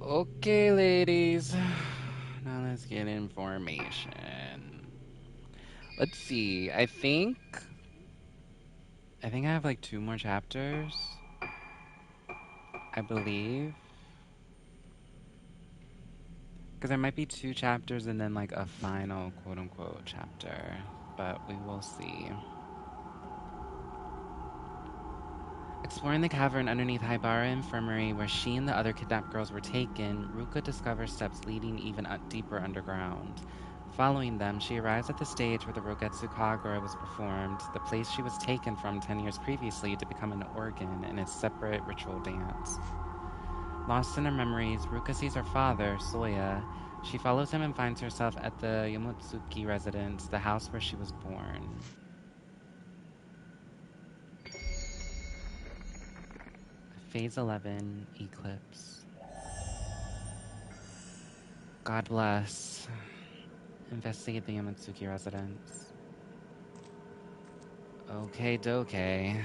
Okay, ladies. Now let's get information. Let's see. I think I have like 2 more chapters. I believe. Because there might be 2 chapters and then like a final quote unquote chapter. But we will see. Exploring the cavern underneath Haibara Infirmary, where she and the other kidnapped girls were taken, Ruka discovers steps leading even deeper underground. Following them, she arrives at the stage where the rogetsu kagura was performed, the place she was taken from 10 years previously to become an organ in a separate ritual dance. Lost in her memories, Ruka sees her father, Soya. She follows him and finds herself at the Yomotsuki residence, the house where she was born. Phase 11, Eclipse. God bless. Investigate the Yomotsuki residence. Okay, doke. I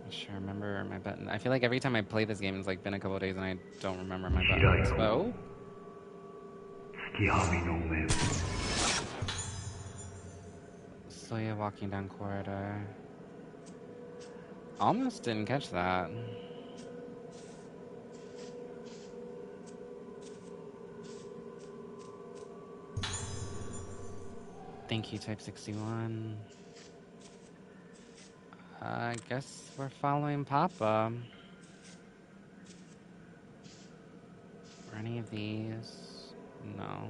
should remember my button. I feel like every time I play this game, it's like been a couple days and I don't remember my buttons. But oh, Soya walking down corridor. Almost didn't catch that. Thank you, Type 61. I guess we're following Papa. Or any of these? No.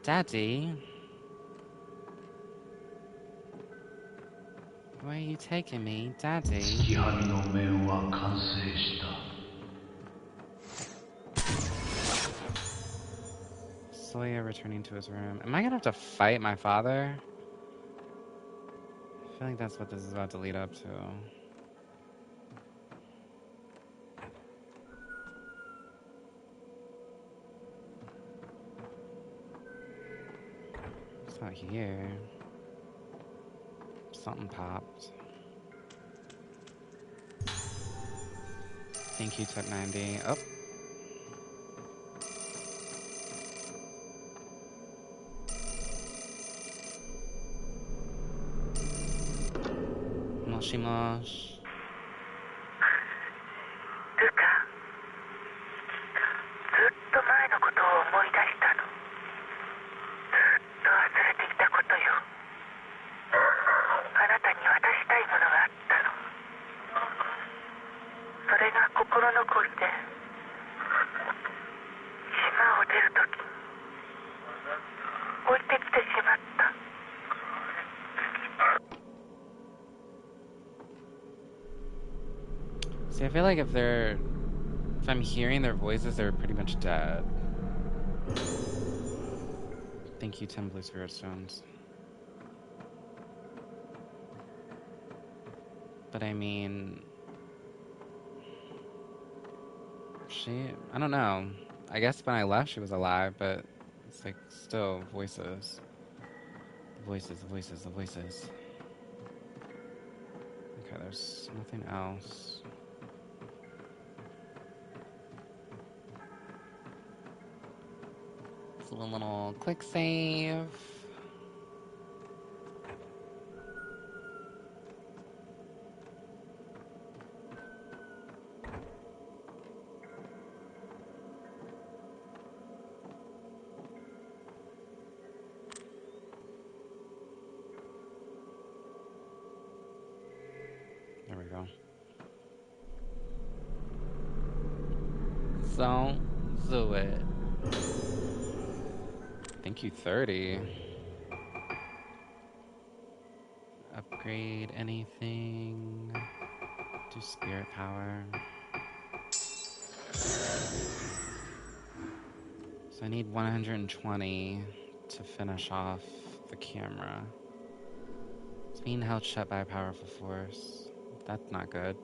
Daddy? Where are you taking me, Daddy? Sawyer returning to his room. Am I gonna have to fight my father? I feel like that's what this is about to lead up to. It's not here. Something popped. Thank you, Tech 90. Oh. Moshi mosh. ルカ、ずっと前のことを思い出したの。ずっと忘れていたことよ。あなたに渡したいものがあったの。それが心残りで、島を出るとき置いてきてしまった。See, I feel like if I'm hearing their voices, they're pretty much dead. Thank you, 10 blue spirit stones. But I mean, I don't know. I guess when I left, she was alive, but it's like still voices. The voices, the voices, the voices. Okay, there's nothing else. It's a little quick save. There we go. Don't do it. Thank you, 30. Upgrade anything. Do spirit power. So I need 120 to finish off the camera. It's being held shut by a powerful force. That's not good.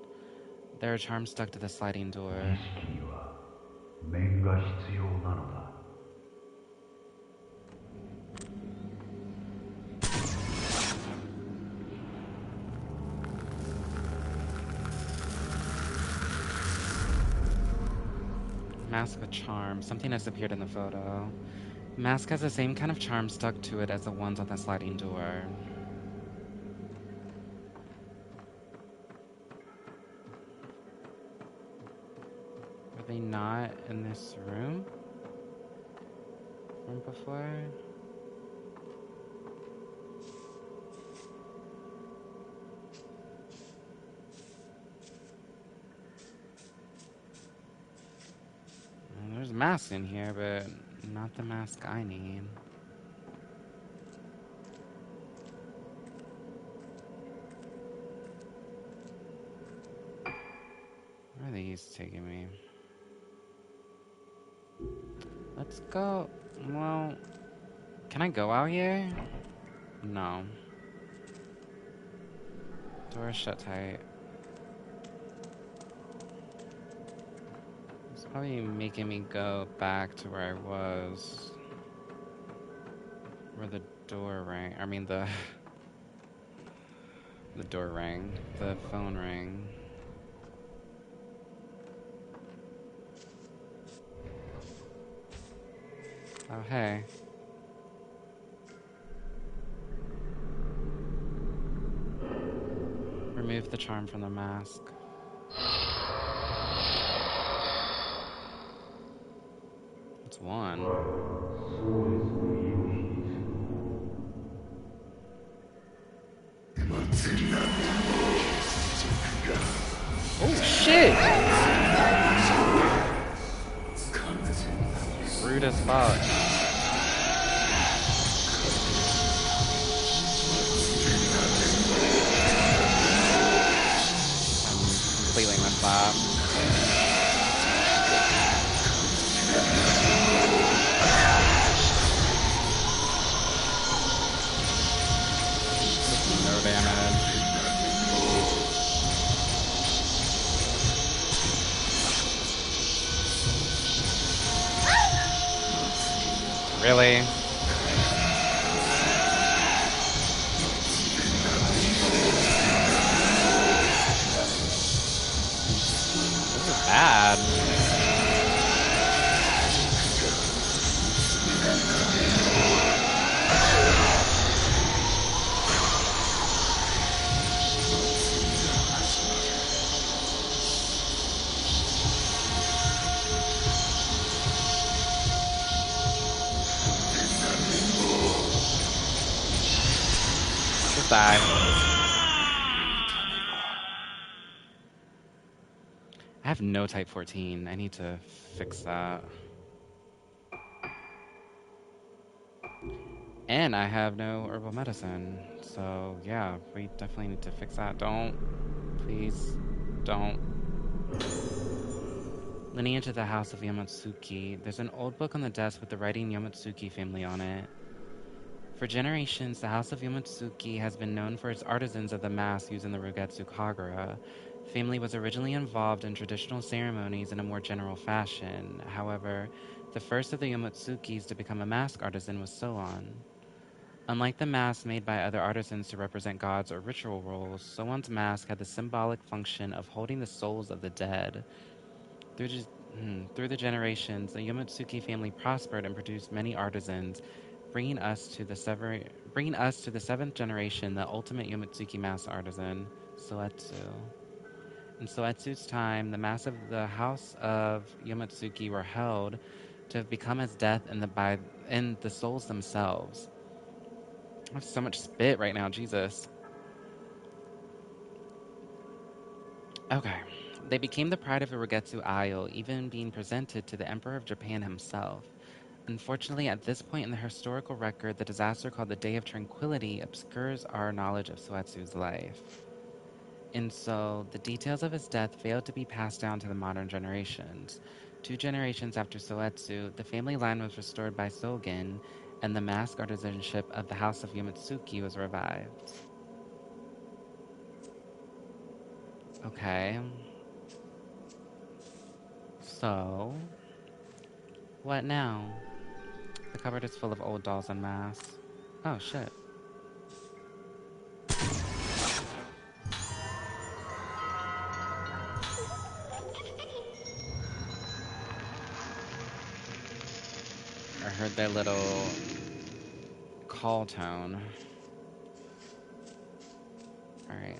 There are charms stuck to the sliding door. Mask with charm. Something has appeared in the photo. The mask has the same kind of charm stuck to it as the ones on the sliding door. Were they not in this room from before? Well, there's a mask in here, but not the mask I need. Where are these taking me? Let's go. Well, can I go out here? No. Door is shut tight. It's probably making me go back to where I was. Where the door rang. I mean, the door rang. The phone rang. Oh, hey. Remove the charm from the mask. It's one. Oh, shit! Rude as fuck. I'm completely messed up. No damage. Really? This is bad. Just die. I have no type 14. I need to fix that. And I have no herbal medicine. So, yeah, we definitely need to fix that. Don't. Please. Don't. Lineage of the House of Yamotsuki. There's an old book on the desk with the writing Yamotsuki family on it. For generations, the House of Yamotsuki has been known for its artisans of the mask using the rogetsu kagura. The family was originally involved in traditional ceremonies in a more general fashion. However, the first of the Yamotsukis to become a mask artisan was Soan. Unlike the masks made by other artisans to represent gods or ritual roles, Soan's mask had the symbolic function of holding the souls of the dead. Through the generations, the Yamotsuki family prospered and produced many artisans, bringing us to the seventh generation, the ultimate Yamotsuki mask artisan, Soetsu. In Soetsu's time, the masks of the House of Yamotsuki were held to have become as death in the souls themselves. I have so much spit right now, Jesus. Okay. They became the pride of the Rogetsu Isle, even being presented to the Emperor of Japan himself. Unfortunately, at this point in the historical record, the disaster called the Day of Tranquility obscures our knowledge of Soetsu's life. And so, the details of his death failed to be passed down to the modern generations. 2 generations after Soetsu, the family line was restored by Sogen, and the mask artisanship of the House of Yamotsuki was revived. Okay. So, what now? The cupboard is full of old dolls and masks. Oh, shit. with their little call tone. All right.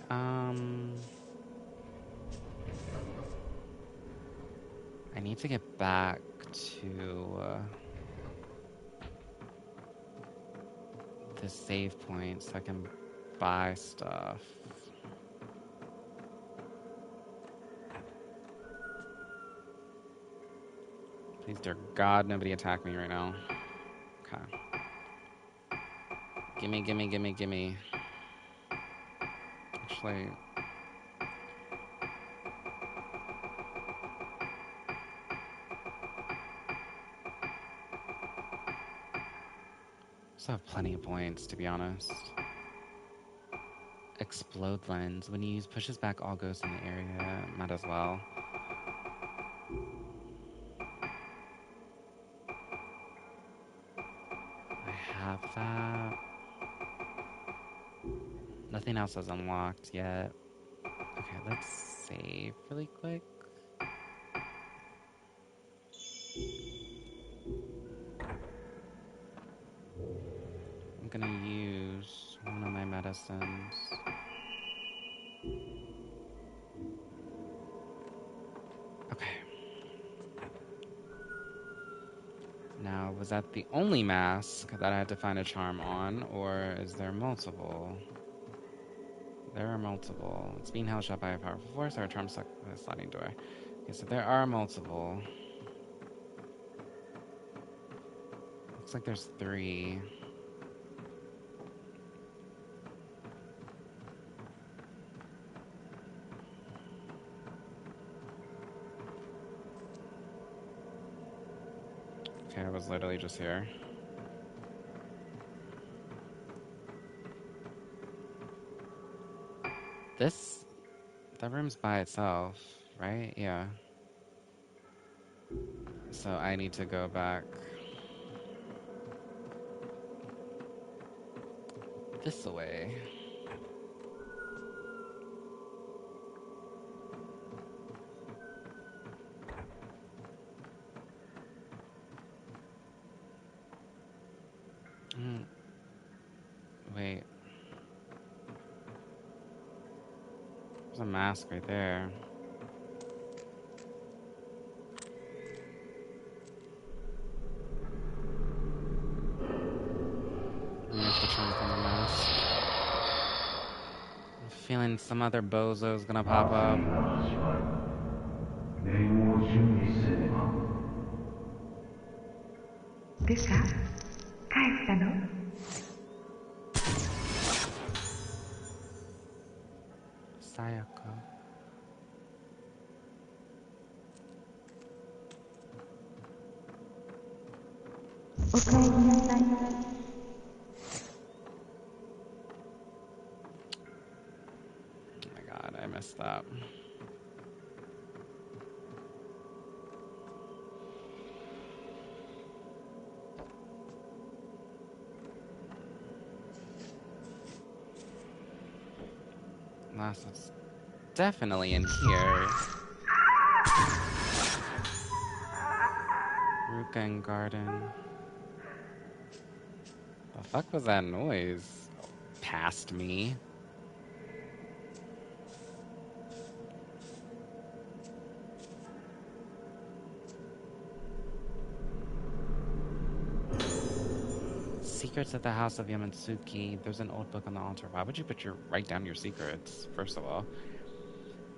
I need to get back to the save point so I can buy stuff. Please, dear God, nobody attack me right now. Okay. Gimme, gimme, gimme, gimme. Actually, I still have plenty of points, to be honest. Explode lens. When you use pushes back all ghosts in the area. Might as well. I have that. Nothing else is unlocked yet. Okay, let's save really quick. I'm gonna use one of my medicines. Okay. Now, was that the only mask that I had to find a charm on, or is there multiple? There are multiple. It's being held shut by a powerful force, or a charm stuck with a sliding door. Okay, so there are multiple. Looks like there's 3. Okay, I was literally just here. That room's by itself, right? Yeah. So I need to go back this way. Mm, wait. There's a mask right there. Remove the charm from the mask. I'm feeling some other bozo's gonna pop up. Sayako. Oh my god, I messed up. Last was definitely in here. Rukan Garden. The fuck was that noise? Past me. Secrets at the House of Yamatsuki. There's an old book on the altar. Why would you write down your secrets, first of all?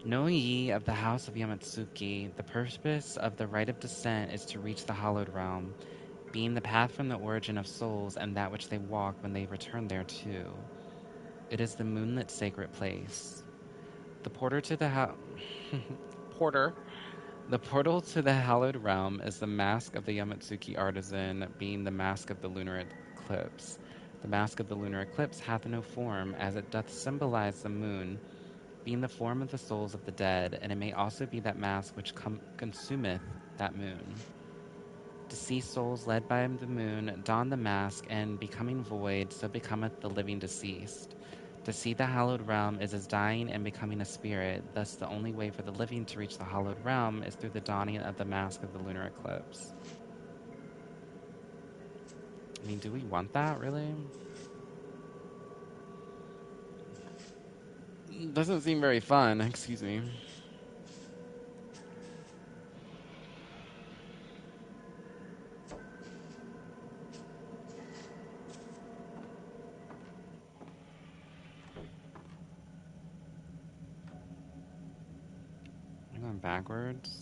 Know ye of the House of Yamatsuki, the purpose of the rite of descent is to reach the hallowed realm, being the path from the origin of souls and that which they walk when they return thereto. It is the moonlit sacred place. The porter to the porter. The portal to the hallowed realm is the mask of the Yamatsuki artisan, being the mask of the lunar eclipse. The mask of the lunar eclipse hath no form, as it doth symbolize the moon, being the form of the souls of the dead, and it may also be that mask which consumeth that moon. Deceased souls led by the moon don the mask, and becoming void, so becometh the living deceased. To see the hallowed realm is as dying and becoming a spirit, thus the only way for the living to reach the hallowed realm is through the donning of the mask of the lunar eclipse. I mean, do we want that, really? Doesn't seem very fun, excuse me. I'm going backwards.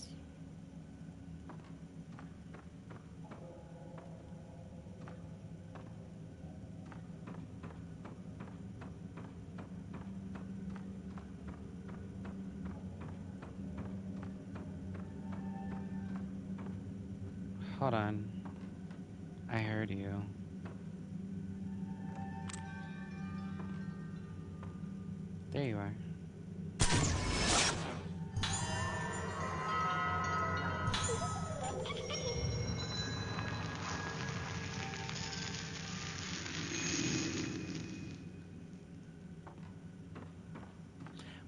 Hold on. I heard you. There you are.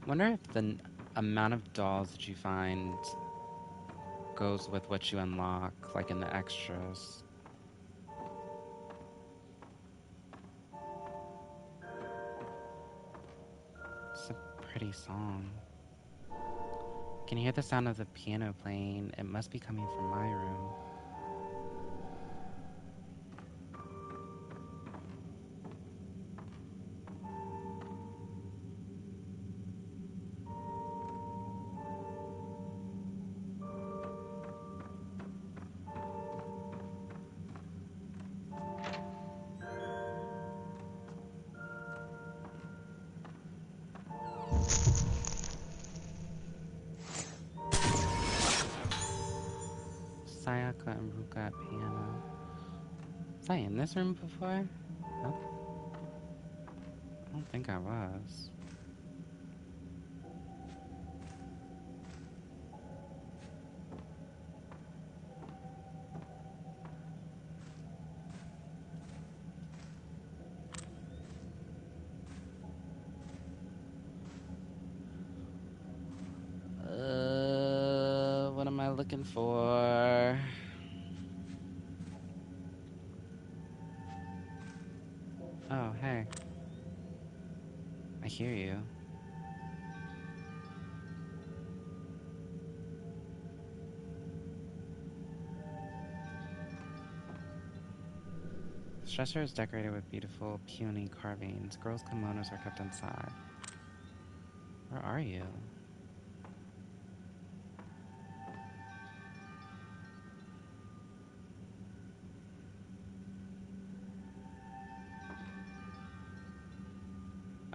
Wonder if the amount of dolls that you find goes with what you unlock, like in the extras. It's a pretty song. Can you hear the sound of the piano playing? It must be coming from my room. Sayaka and Ruka at piano. Was I in this room before? Nope. I don't think I was. What am I looking for? Oh, hey. I hear you. The dresser is decorated with beautiful peony carvings. Girls' kimonos are kept inside. Where are you?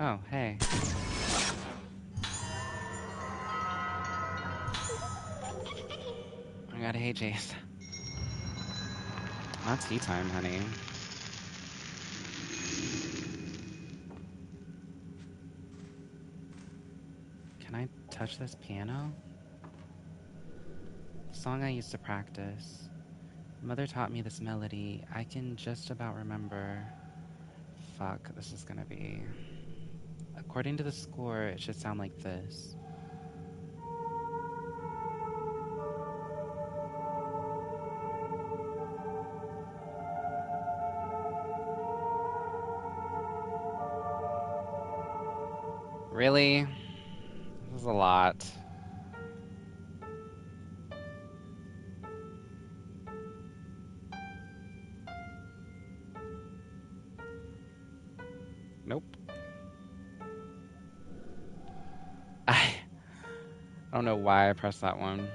Oh, hey. I got a hey, Jace. Not tea time, honey. Can I touch this piano? The song I used to practice. Mother taught me this melody. I can just about remember. Fuck, this is gonna be... According to the score, it should sound like this. Really? This is a lot. Nope. I don't know why I pressed that one.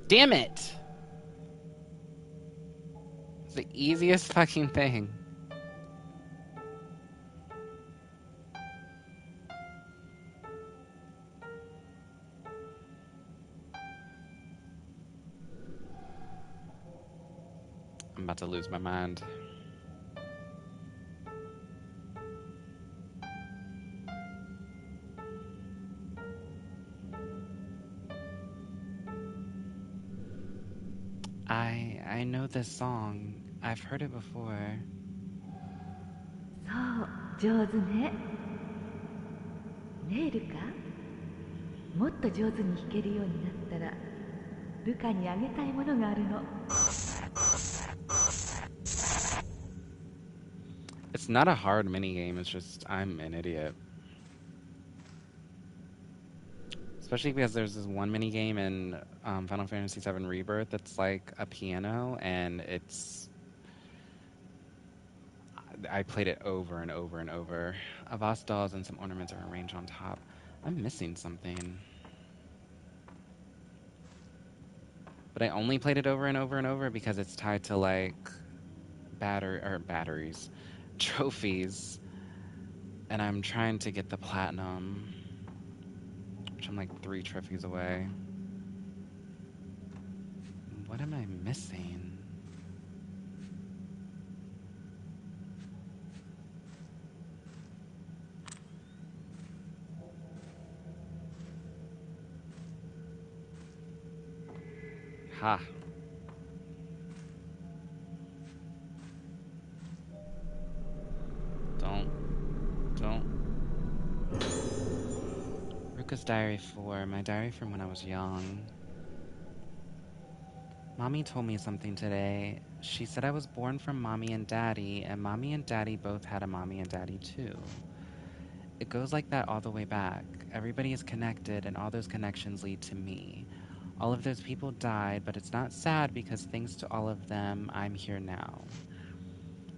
Damn it! It's the easiest fucking thing. I'm about to lose my mind. I know this song. I've heard it before. そう上手ねねえルカもっと上手に弾けるようになったら部下にあげたいものがあるの。 It's not a hard mini game, it's just I'm an idiot. Especially because there's this one mini game in Final Fantasy VII Rebirth that's like a piano, and I played it over and over and over. A vase dolls and some ornaments are arranged on top. I'm missing something. But I only played it over and over and over because it's tied to like batteries, trophies, and I'm trying to get the platinum, which I'm like 3 trophies away. What am I missing? Ha. Don't. Don't. Ruka's Diary 4, my diary from when I was young. Mommy told me something today. She said I was born from mommy and daddy, and mommy and daddy both had a mommy and daddy too. It goes like that all the way back. Everybody is connected, and all those connections lead to me. All of those people died, but it's not sad because thanks to all of them, I'm here now.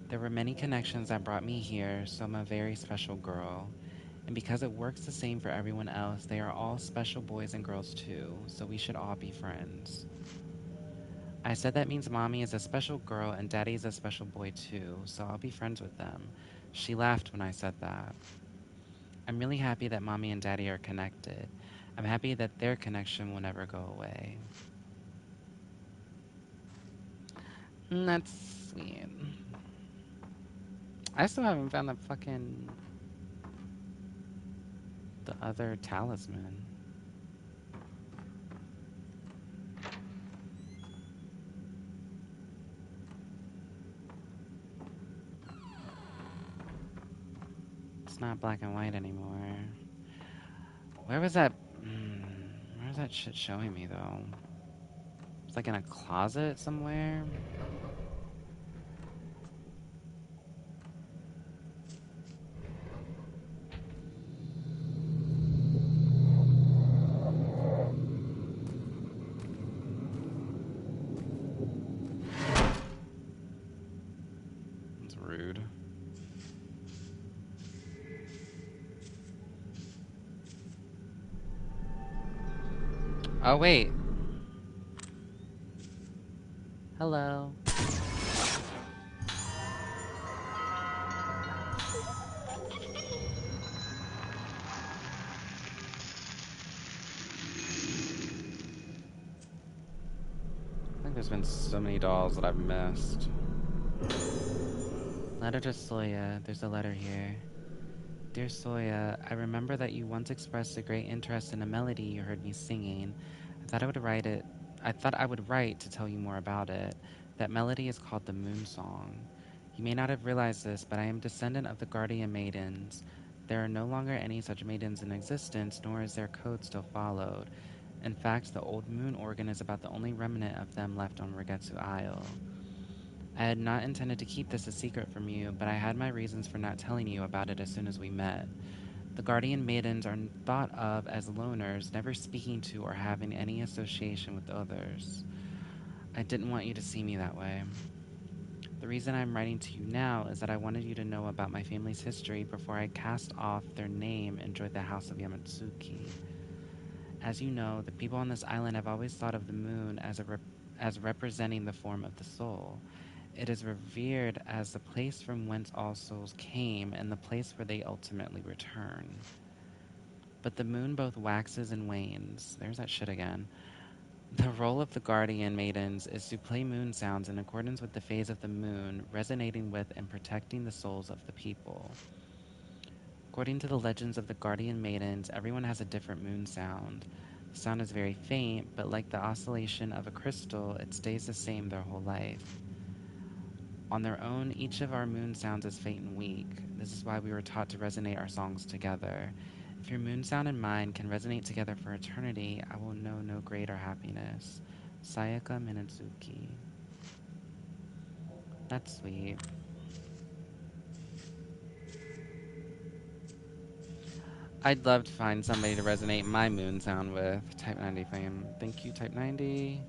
There were many connections that brought me here, so I'm a very special girl. And because it works the same for everyone else, they are all special boys and girls too, so we should all be friends. I said that means mommy is a special girl and daddy is a special boy too, so I'll be friends with them. She laughed when I said that. I'm really happy that mommy and daddy are connected. I'm happy that their connection will never go away. That's sweet. I still haven't found the other talisman. It's not black and white anymore. Where was that? Where's that shit showing me though? It's like in a closet somewhere. It's rude. Oh wait. Hello. I think there's been so many dolls that I've missed. Letter to Soya. There's a letter here. Dear Soya, I remember that you once expressed a great interest in a melody you heard me singing. I thought I would write it. I thought I would write to tell you more about it. That melody is called the Moon Song. You may not have realized this, but I am descendant of the guardian maidens. There are no longer any such maidens in existence, nor is their code still followed. In fact, the old moon organ is about the only remnant of them left on Rogetsu Isle. I had not intended to keep this a secret from you, but I had my reasons for not telling you about it as soon as we met. The guardian maidens are thought of as loners, never speaking to or having any association with others. I didn't want you to see me that way. The reason I'm writing to you now is that I wanted you to know about my family's history before I cast off their name and joined the House of Yamatsuki. As you know, the people on this island have always thought of the moon as representing the form of the soul. It is revered as the place from whence all souls came and the place where they ultimately return. But the moon both waxes and wanes. There's that shit again. The role of the guardian maidens is to play moon sounds in accordance with the phase of the moon, resonating with and protecting the souls of the people. According to the legends of the guardian maidens, everyone has a different moon sound. The sound is very faint, but like the oscillation of a crystal, it stays the same their whole life. On their own, each of our moon sounds is faint and weak. This is why we were taught to resonate our songs together. If your moon sound and mine can resonate together for eternity, I will know no greater happiness. Sayaka Minazuki. That's sweet. I'd love to find somebody to resonate my moon sound with. Type 90 fame. Thank you, Type 90.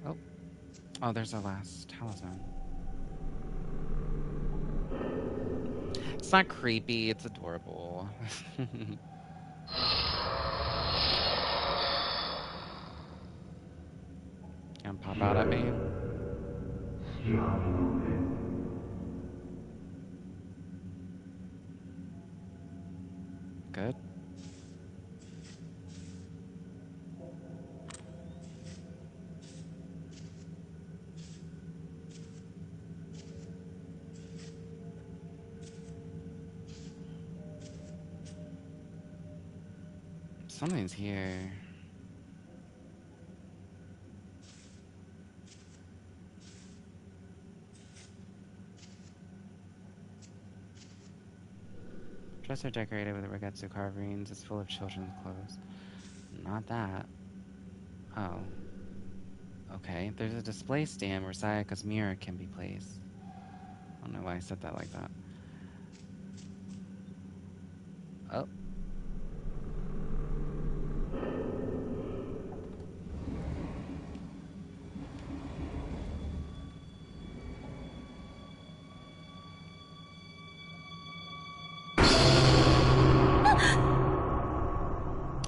Oh, oh, there's our last talisman. It's not creepy, it's adorable. Gonna pop out at me. Good. Something's here. Dresser decorated with rogetsu carvings. It's full of children's clothes. Not that. Oh. Okay. There's a display stand where Sayaka's mirror can be placed. I don't know why I said that like that. Oh.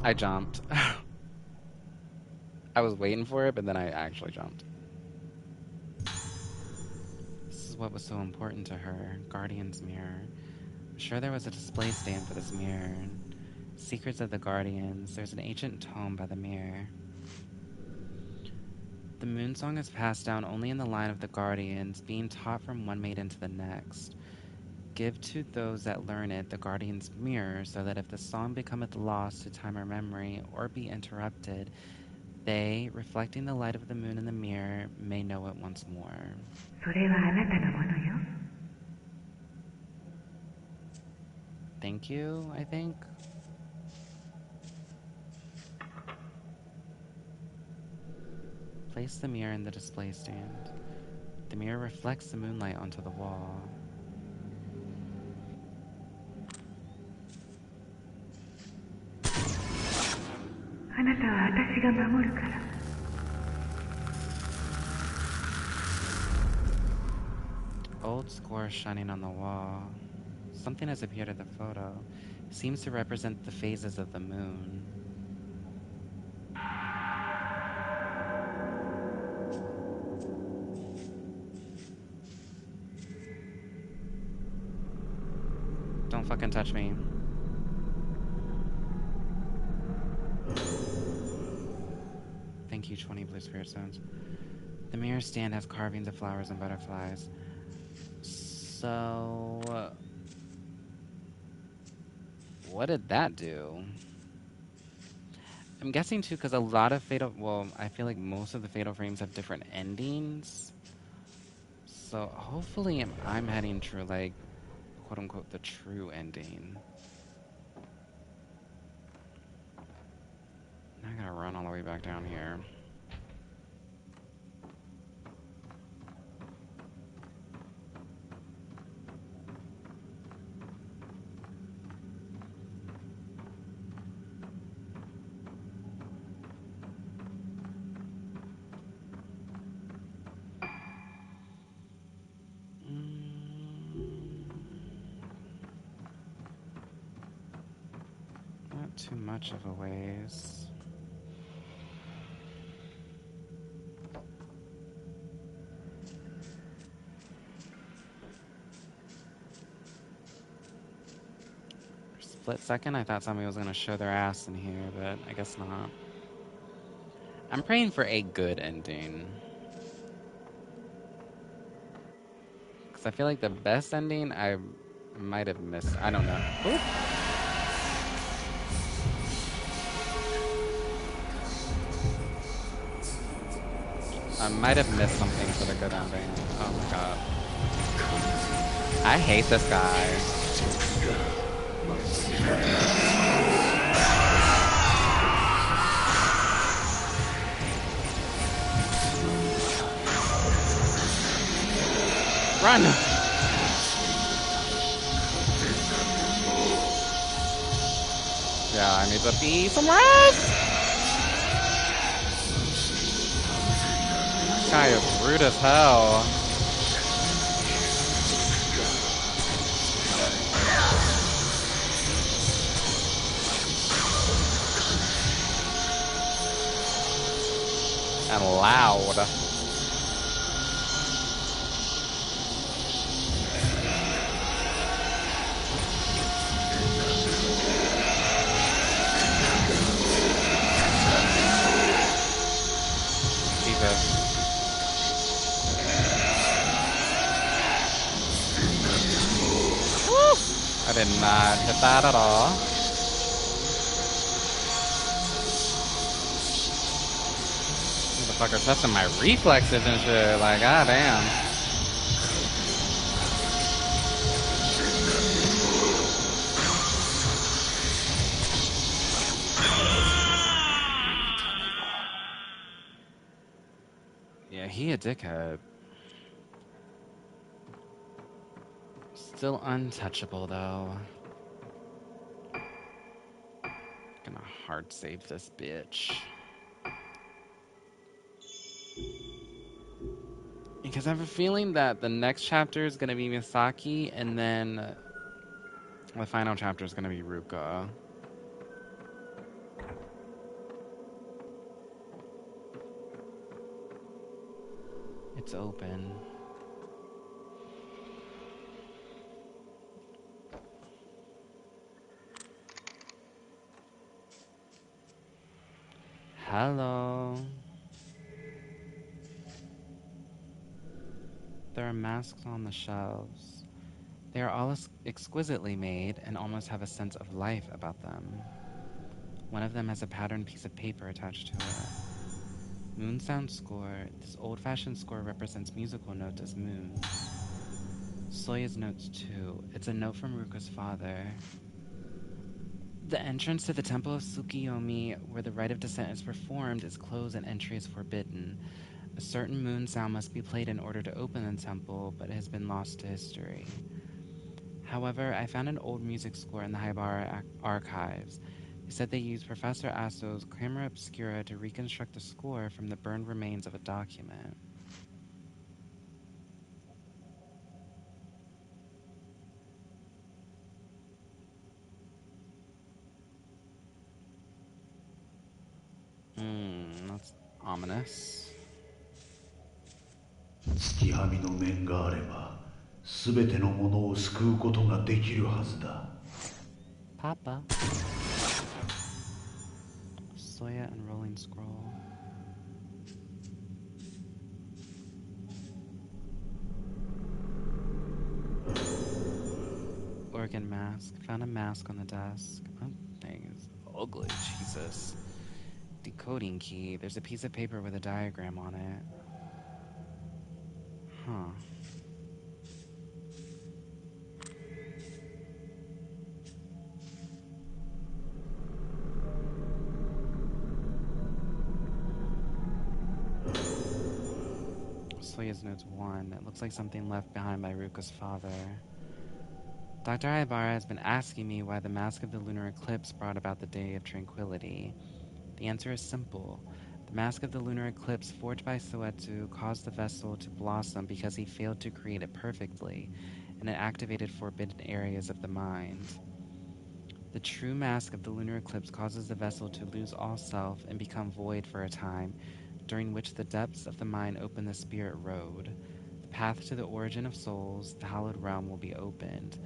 I jumped. I was waiting for it, but then I actually jumped. This is what was so important to her. Guardian's mirror. I'm sure there was a display stand for this mirror. Secrets of the Guardians. There's an ancient tome by the mirror. The moon song is passed down only in the line of the Guardians, being taught from one maiden to the next. Give to those that learn it the Guardian's mirror, so that if the song becometh lost to time or memory, or be interrupted, they, reflecting the light of the moon in the mirror, may know it once more. それはあなたのものよ。 Thank you, I think. Place the mirror in the display stand. The mirror reflects the moonlight onto the wall. Old score shining on the wall. Something has appeared in the photo. It seems to represent the phases of the moon. Don't fucking touch me. Thank you, 20 blue spirit stones. The mirror stand has carvings of flowers and butterflies. So... what did that do? I'm guessing too, because a lot of fatal... well, I feel like most of the fatal frames have different endings. So hopefully I'm heading through, like, quote-unquote, the true ending. Now I gotta run all the way back down here. Not too much of a ways. For a split second, I thought somebody was gonna show their ass in here, but I guess not. I'm praying for a good ending. Because I feel like the best ending, I might have missed. I don't know. Oop. I might have missed something for the good ending. Oh my god. I hate this guy. Run! Yeah, I need to be somewhere else! This guy is rude as hell. And loud. Jesus. Woo! I did not hit that at all. Motherfucker testing my reflexes and shit. Like, goddamn. Yeah, he a dickhead. Still untouchable, though. Gonna hard save this bitch. Because I have a feeling that the next chapter is gonna be Misaki, and then the final chapter is gonna be Ruka. It's open. Hello. There are masks on the shelves. They are all exquisitely made and almost have a sense of life about them. One of them has a patterned piece of paper attached to it. Moon Sound Score. This old-fashioned score represents musical notes as moons. Soya's notes too. It's a note from Ruka's father. The entrance to the Temple of Tsukiyomi, where the rite of descent is performed, is closed and entry is forbidden. A certain moon sound must be played in order to open the temple, but it has been lost to history. However, I found an old music score in the Haibara archives. They said they used Professor Aso's camera obscura to reconstruct the score from the burned remains of a document. That's ominous. 月はみの面があれば全てのものを救うことができるはずだ。 Papa. Soya unrolling scroll. Organ mask. Found a mask on the desk. Oh, dang, it's ugly. Jesus. Decoding key. There's a piece of paper with a diagram on it. Huh. Soya's notes 1. It looks like something left behind by Ruka's father. Dr. Haibara has been asking me why the mask of the lunar eclipse brought about the day of tranquility. The answer is simple. The mask of the lunar eclipse forged by Soetsu caused the vessel to blossom because he failed to create it perfectly, and it activated forbidden areas of the mind. The true mask of the lunar eclipse causes the vessel to lose all self and become void for a time, during which the depths of the mind open the spirit road. The path to the origin of souls, the hallowed realm, will be opened.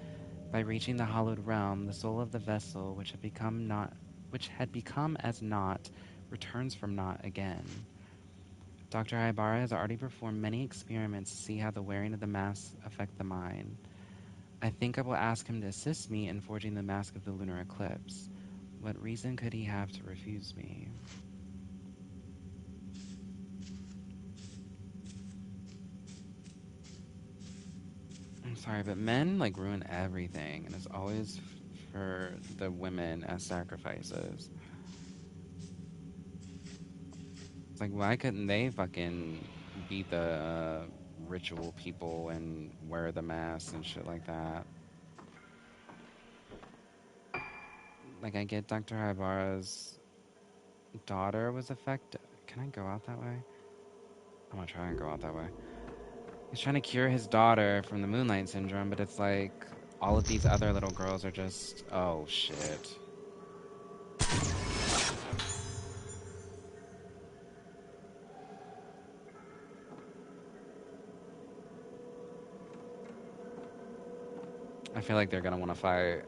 By reaching the hallowed realm, the soul of the vessel, which had become as naught, returns from naught again. Dr. Haibara has already performed many experiments to see how the wearing of the mask affect the mind. I think I will ask him to assist me in forging the mask of the lunar eclipse. What reason could he have to refuse me? I'm sorry, but men, like, ruin everything, and it's always for the women as sacrifices. It's like, why couldn't they fucking be the ritual people and wear the masks and shit like that? Like, I get Dr. Haibara's daughter was affected. Can I go out that way? I'm gonna try and go out that way. He's trying to cure his daughter from the Moonlight Syndrome, but it's like all of these other little girls are just, oh shit. I feel like they're gonna want to fight.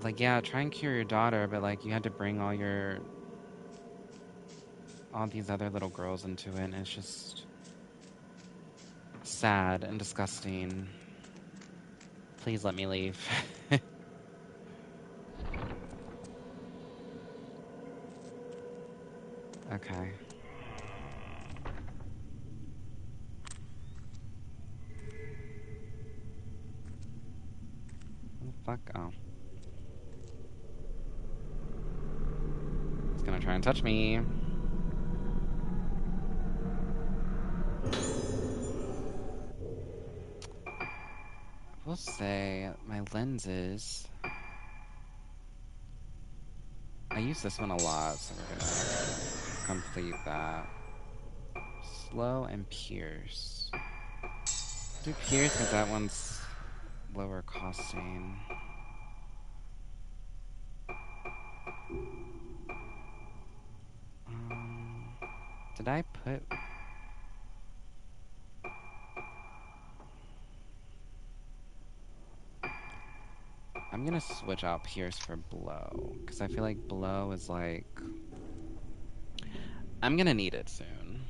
Like, yeah, try and cure your daughter, but like you had to bring all these other little girls into it, and it's just sad and disgusting. Please let me leave. Okay. What the fuck? Oh. It's gonna try and touch me. I will say, my lenses... I use this one a lot, so we're gonna complete that. Slow and pierce. Do pierce because that one's lower costing. Did I put... I'm gonna switch out pierce for blow, because I feel like blow is like... I'm gonna need it soon.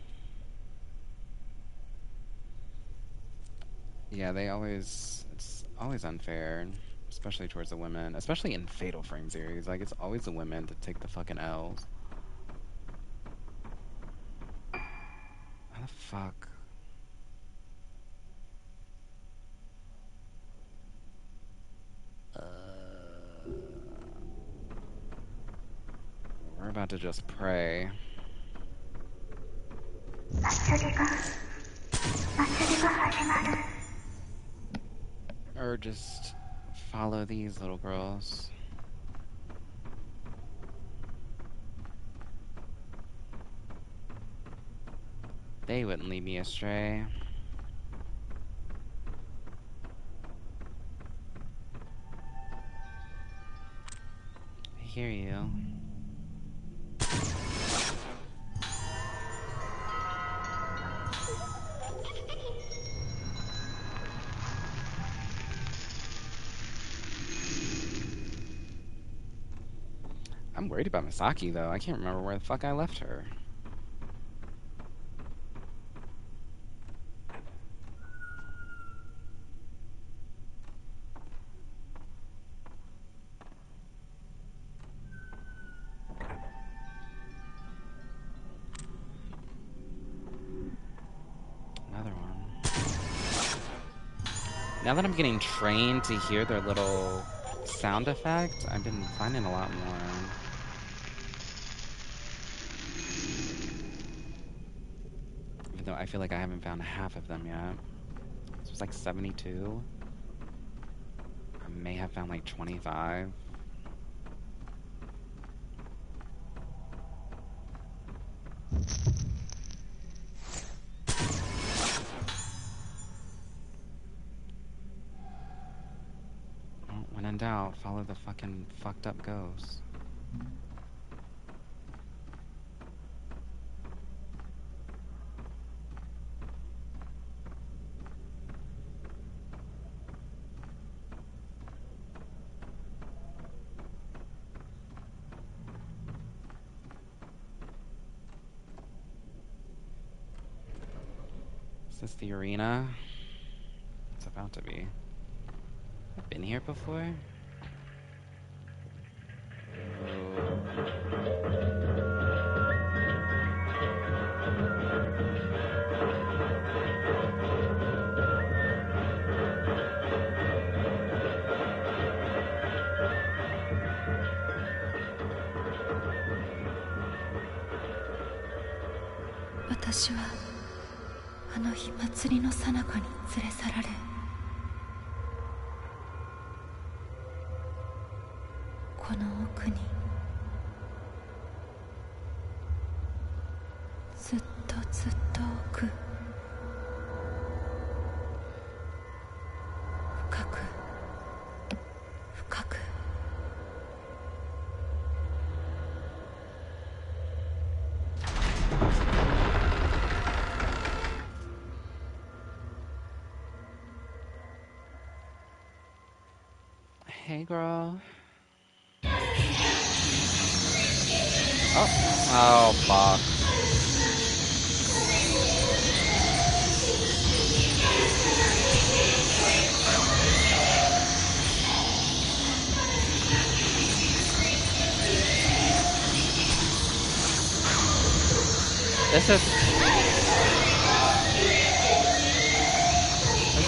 Yeah, it's always unfair, especially towards the women, especially in Fatal Frame series. Like, it's always the women that take the fucking L's. How the fuck? We're about to just pray. Or just follow these little girls. They wouldn't lead me astray. I hear you. I'm worried about Misaki, though. I can't remember where the fuck I left her. Another one. Now that I'm getting trained to hear their little sound effect, I've been finding a lot more. Even though I feel like I haven't found half of them yet. This was like 72. I may have found like 25. Well, when in doubt, follow the fucking fucked up ghosts. Is this the arena? It's about to be. I've been here before? 私はあの日祭りの最中に連れ去られ、この奥にずっとずっと奥、深く深くHey, girl. Oh, fuck. This is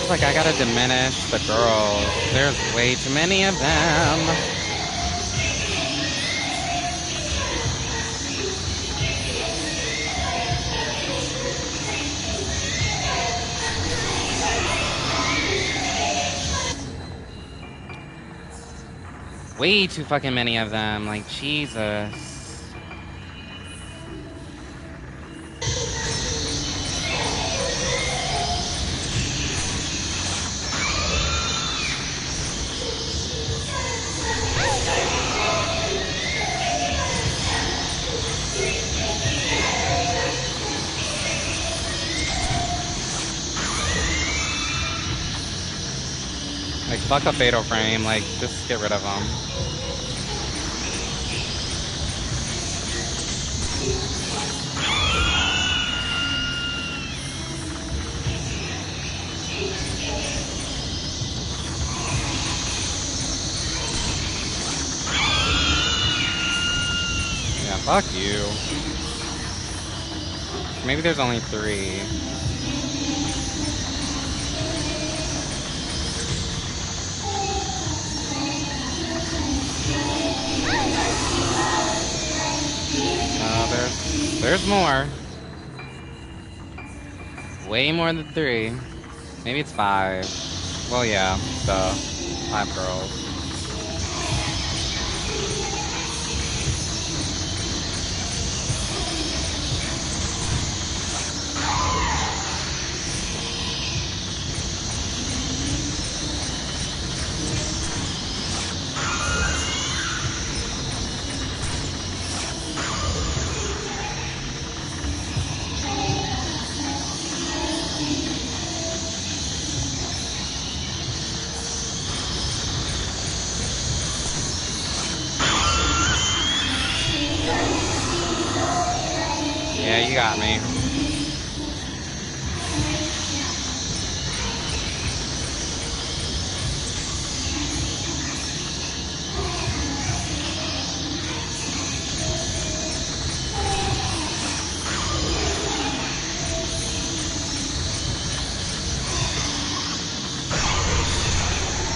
like, I gotta diminish the girls. There's way too many of them. Way too fucking many of them. Like, Jesus. Like, fuck a fatal frame. Like, just get rid of them. Yeah, fuck you. Maybe there's only 3. There's more. Way more than 3. Maybe it's 5. Well, yeah, duh. 5 girls. Yeah, you got me.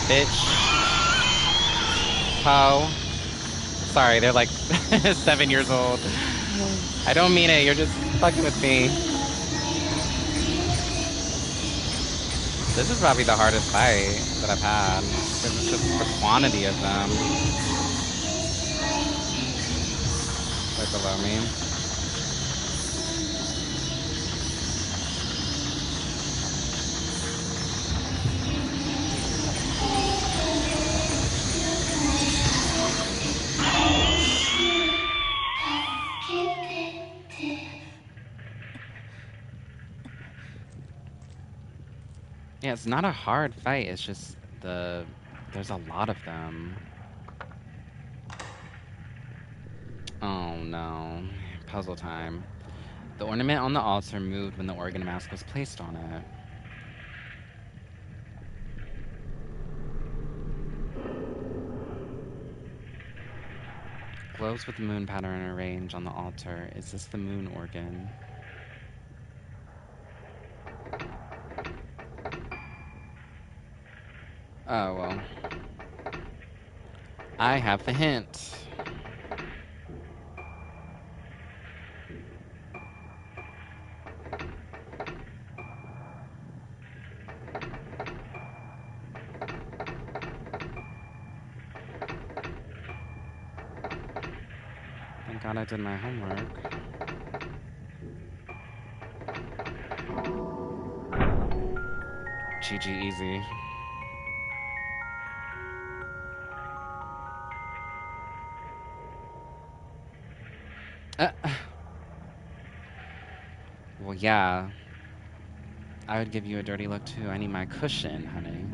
Bitch. Ho. Sorry, they're like 7 years old. I don't mean it, you're just fucking with me. This is probably the hardest fight that I've had. Because it's just the quantity of them. Right below me. Yeah, it's not a hard fight, it's just there's a lot of them. Oh no. Puzzle time. The ornament on the altar moved when the organ mask was placed on it. Globes with the moon pattern arranged on the altar. Is this the moon organ? Oh, well. I have the hint. God I did my homework. GG easy. Well, yeah. I would give you a dirty look too. I need my cushion, honey.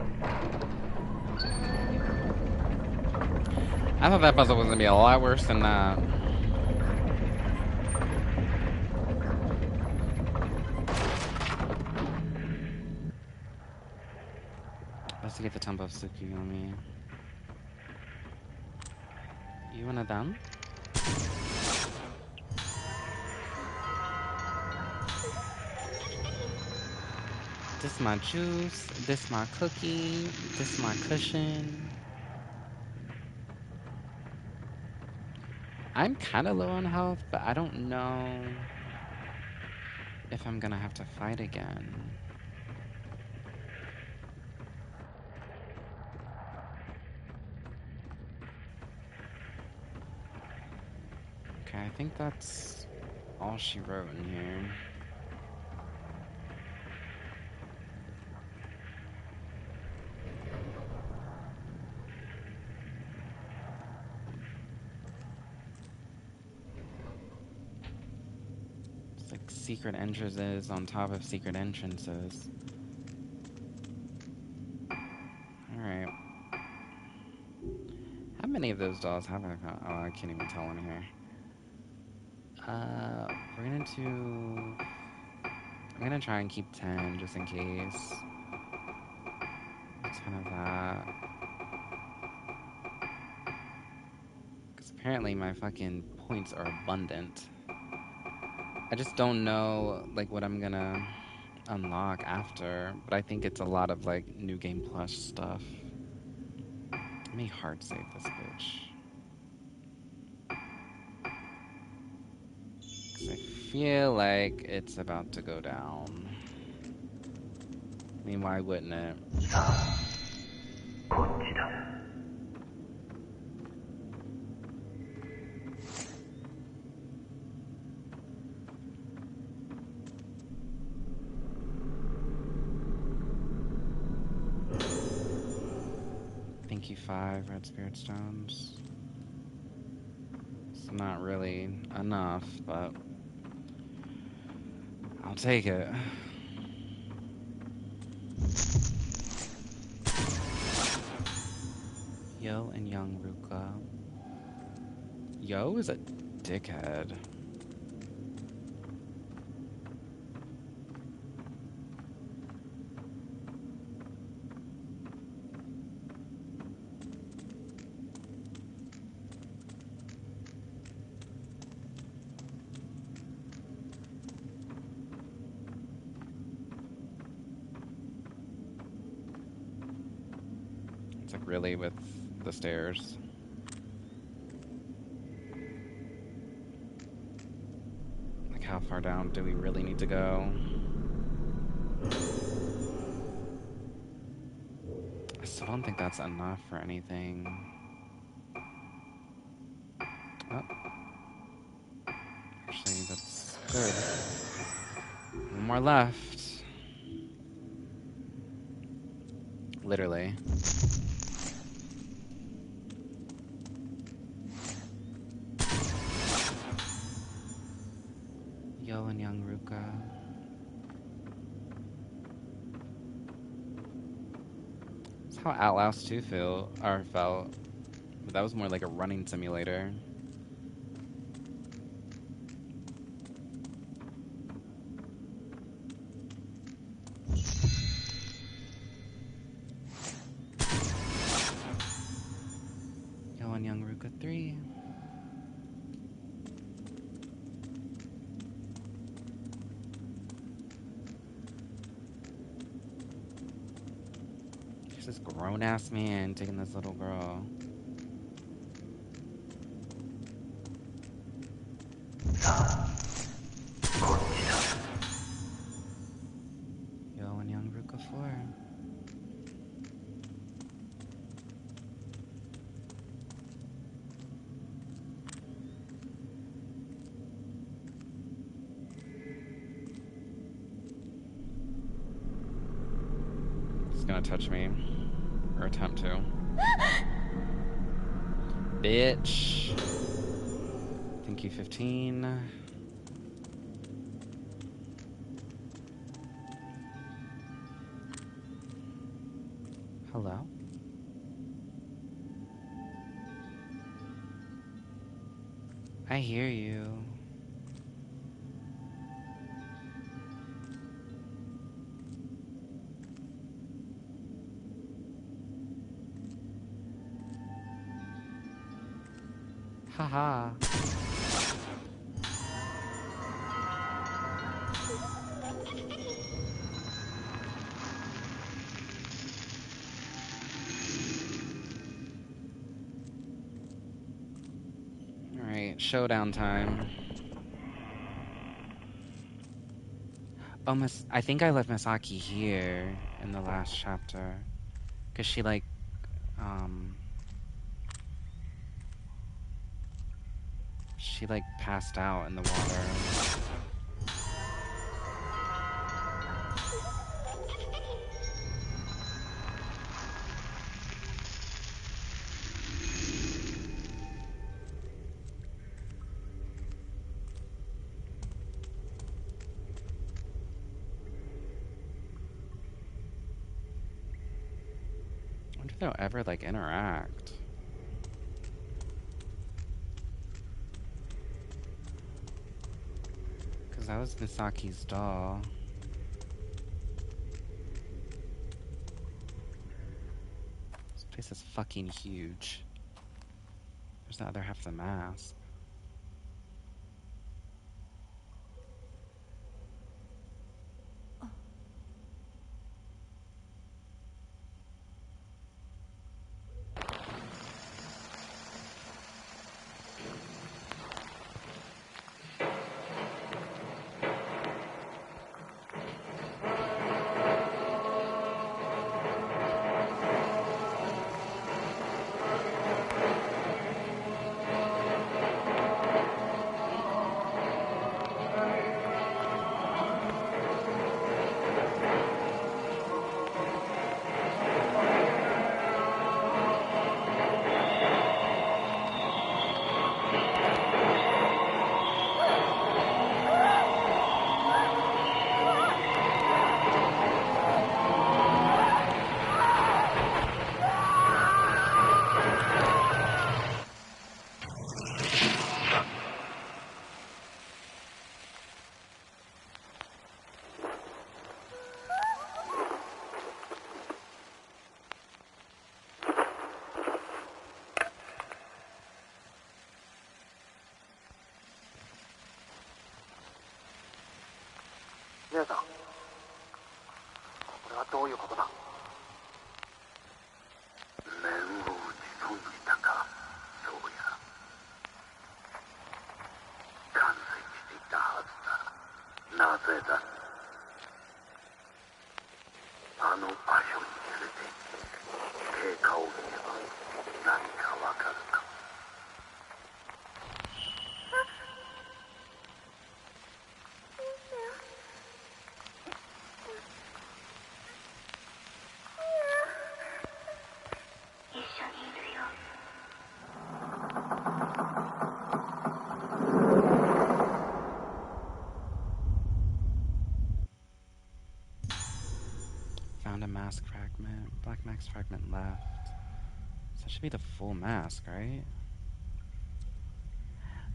I thought that puzzle was gonna be a lot worse than that. Let's get the Temple of Tsukuyomi. You one of them? This my juice. This my cookie. This my cushion. I'm kind of low on health, but I don't know if I'm gonna have to fight again. Okay, I think that's all she wrote in here. It's like secret entrances on top of secret entrances. Alright. How many of those dolls have I found? Oh, I can't even tell in here. We're gonna do... I'm gonna try and keep 10 just in case. 10 of that. Because apparently my fucking points are abundant. I just don't know, like, what I'm gonna unlock after. But I think it's a lot of, like, New Game Plus stuff. Let me hard save this bitch. Because I feel like it's about to go down. I mean, why wouldn't it? Thank you, 5 red spirit stones. It's not really enough, but I'll take it. Yo and young Ruka. Yo is a dickhead. It's like really with the stairs. Like how far down do we really need to go? I still don't think that's enough for anything. Oh. Actually, that's good. One more left. Literally. Yo and young Ruka. That's how Outlast 2 felt. But that was more like a running simulator. Yo and young Ruka 3. There's this grown-ass man taking this little girl. Yo and young Ruka 4. gonna touch me. Or attempt to. Bitch. Thank you, 15. Hello? I hear you. Haha. Alright, showdown time. Oh, I think I left Misaki here in the last chapter. Because she, like, she, like, passed out in the water. I wonder if they'll ever, like, interact. Because that was Misaki's doll. This place is fucking huge. There's the other half of the mask. Found a mask fragment. Black mask fragment left. So that should be the full mask, right?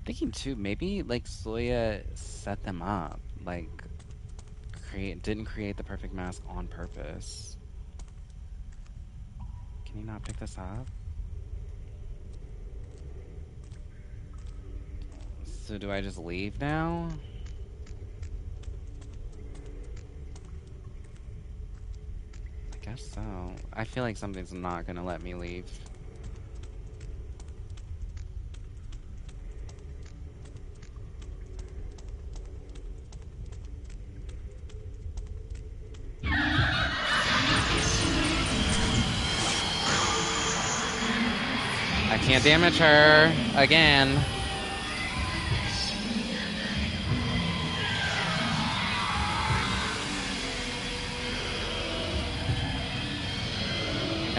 Thinking too, maybe like Soya set them up. Like didn't create the perfect mask on purpose. Can you not pick this up? So do I just leave now? I guess so. I feel like something's not gonna let me leave. I can't damage her again.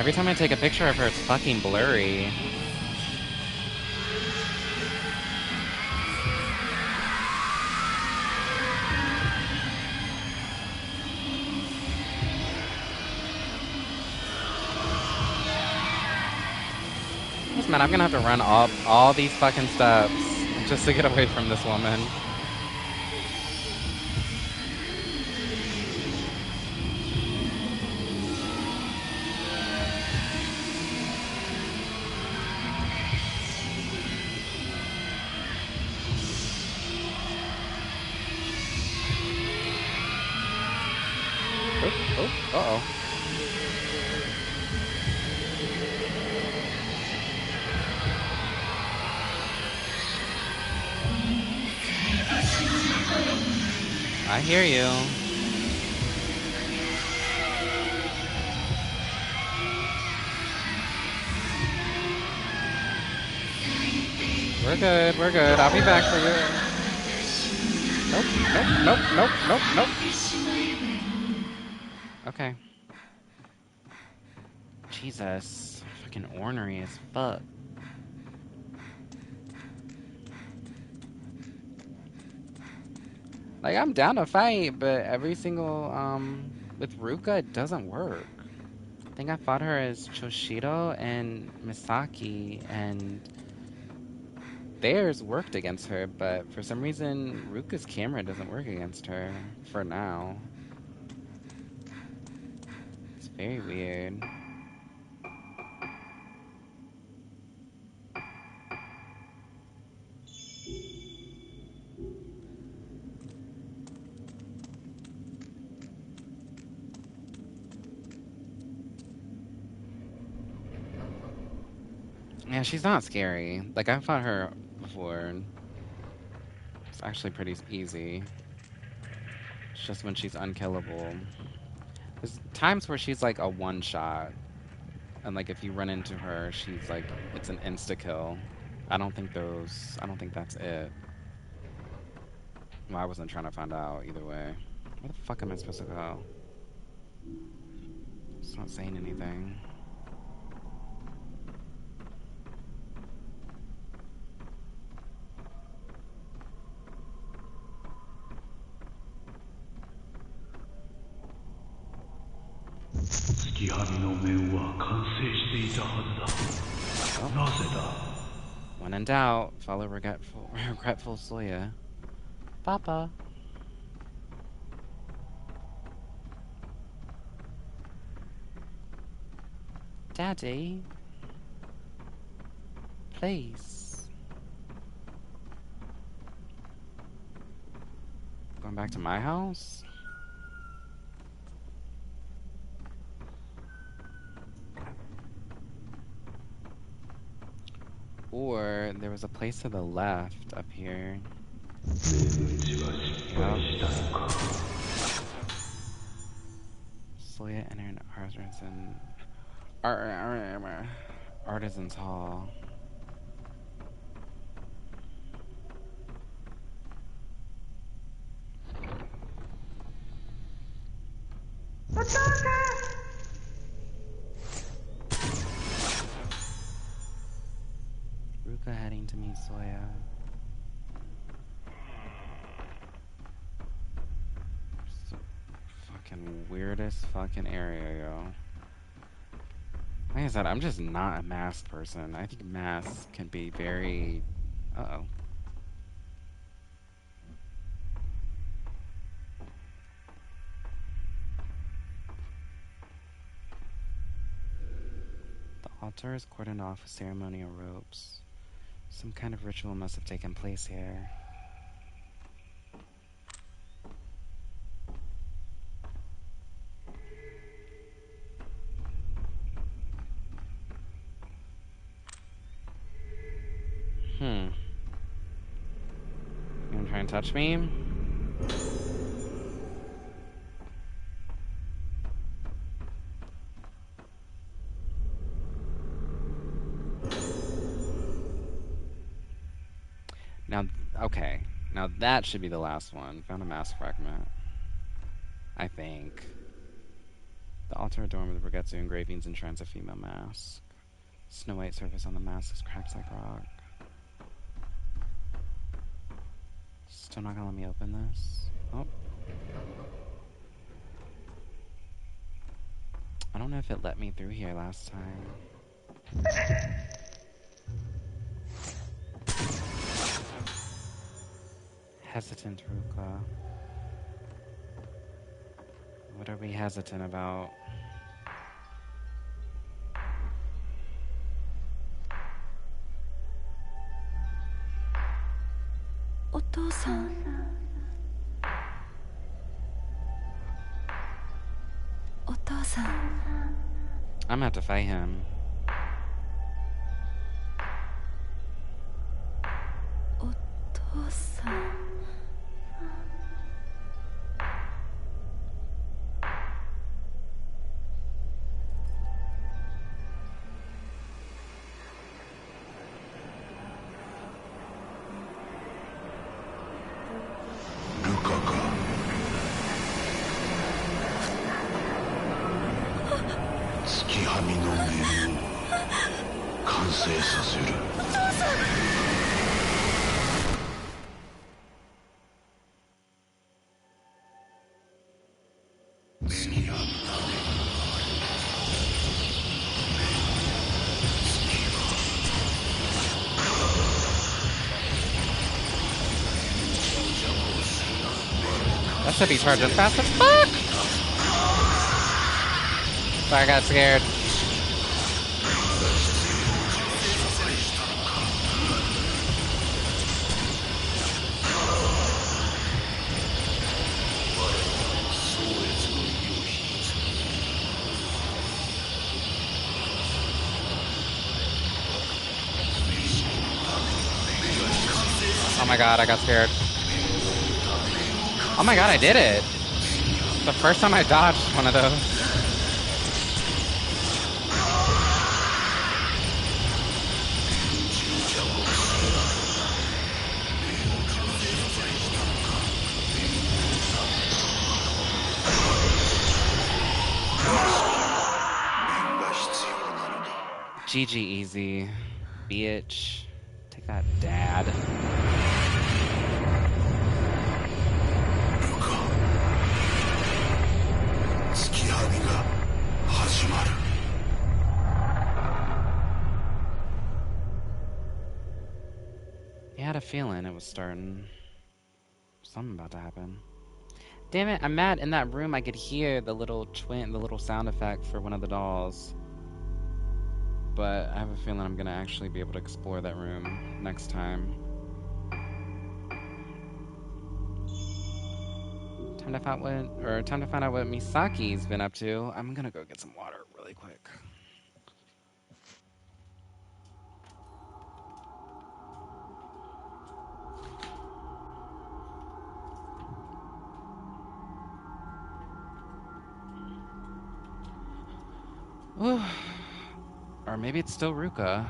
Every time I take a picture of her, it's fucking blurry. Just man, I'm gonna have to run up all these fucking steps just to get away from this woman. Oh, oh, uh-oh. I hear you. We're good, we're good. I'll be back for you. Nope, nope, nope, nope, nope, nope. Okay. Jesus. Fucking ornery as fuck. Like, I'm down to fight, but every single, with Ruka, it doesn't work. I think I fought her as Choshido and Misaki, and theirs worked against her, but for some reason, Ruka's camera doesn't work against her, for now. It's very weird. Yeah, she's not scary. Like, I fought her before. It's actually pretty easy. It's just when she's unkillable. There's times where she's like a one-shot, and like if you run into her, she's like, it's an insta-kill. I don't think that's it. Well, I wasn't trying to find out either way. Where the fuck am I supposed to go? It's not saying anything. When in doubt, follow regretful Soya. Papa. Daddy. Please. Going back to my house? Or there was a place to the left up here. Yep. Soya entered Artisan's Hall. Ruka heading to meet Soya. Fucking weirdest fucking area, yo. Like I said, I'm just not a masked person. I think masks can be very... Uh-oh. The altar is cordoned off with ceremonial ropes. Some kind of ritual must have taken place here. You gonna try and touch me? Now, okay. Now that should be the last one. Found a mask fragment. I think. The altar adorned with rogetsu engravings enshines a female mask. Snow white surface on the mask is cracked like rock. Still not gonna let me open this. Oh. I don't know if it let me through here last time. Hesitant Ruka. What are we hesitant about? I'm gonna have to fight him. That should be charging fast as fuck! Sorry, I got scared. Oh my god, I got scared. Oh my god, I did it! The first time I dodged one of those. GG easy. Bitch. Take that, dad. I had a feeling it was starting. Something about to happen. Damn it, I'm mad. In that room I could hear the little sound effect for one of the dolls. But I have a feeling I'm gonna actually be able to explore that room next time. Time to find out what Misaki's been up to. I'm gonna go get some water really quick. Or maybe it's still Ruka.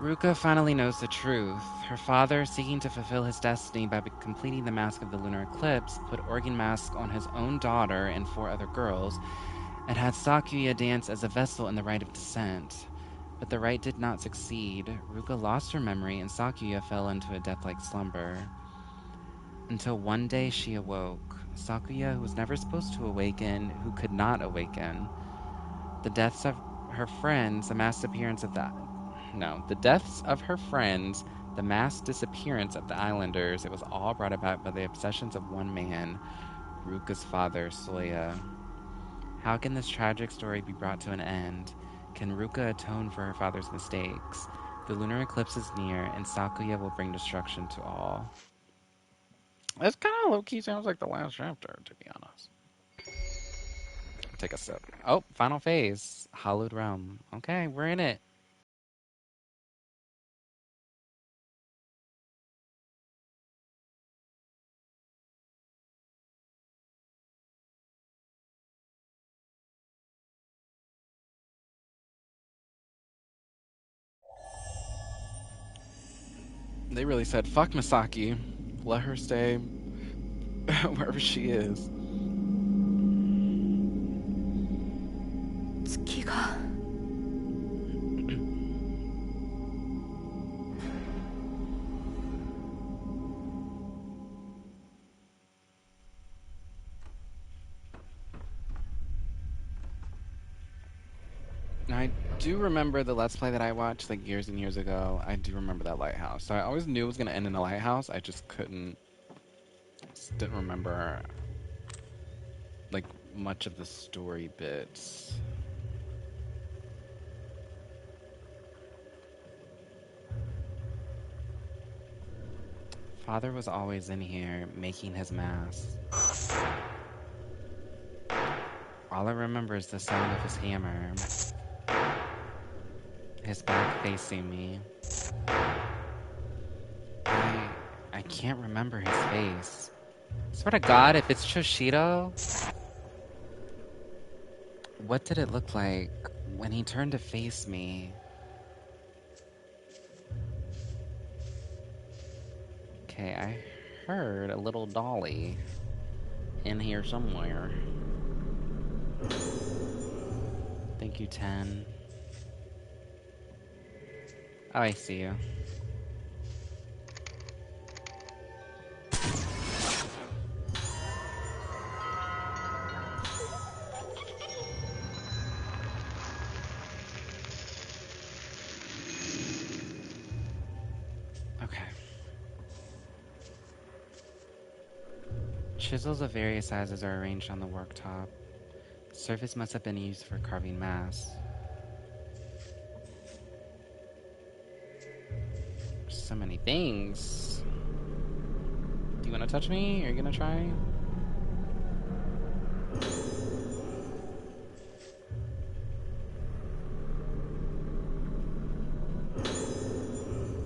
Ruka finally knows the truth. Her father, seeking to fulfill his destiny by completing the mask of the Lunar Eclipse, put organ masks on his own daughter and 4 other girls, and had Sakuya dance as a vessel in the rite of descent. But the rite did not succeed. Ruka lost her memory, and Sakuya fell into a death-like slumber. Until one day she awoke. Sakuya, who was never supposed to awaken, who could not awaken. The deaths of her friends, the mass disappearance of the mass disappearance of the islanders, it was all brought about by the obsessions of one man, Ruka's father, Soya. How can this tragic story be brought to an end? Can Ruka atone for her father's mistakes? The lunar eclipse is near, and Sakuya will bring destruction to all. This kind of low-key sounds like the last chapter, to be honest. Take a sip. Oh, final phase. Hallowed Realm. Okay, we're in it. They really said, fuck Misaki. Let her stay wherever she is. I do remember the Let's Play that I watched like years and years ago. I do remember that lighthouse. So I always knew it was gonna end in a lighthouse. I just didn't remember like much of the story bits. Father was always in here making his mass. All I remember is the sound of his hammer, his back facing me. I can't remember his face. Swear to God, if it's Choshido, what did it look like when he turned to face me? Okay, I heard a little dolly in here somewhere. Thank you, 10. Oh, I see you. Okay. Chisels of various sizes are arranged on the worktop. The surface must have been used for carving mass. So many things. Do you want to touch me? Are you gonna try?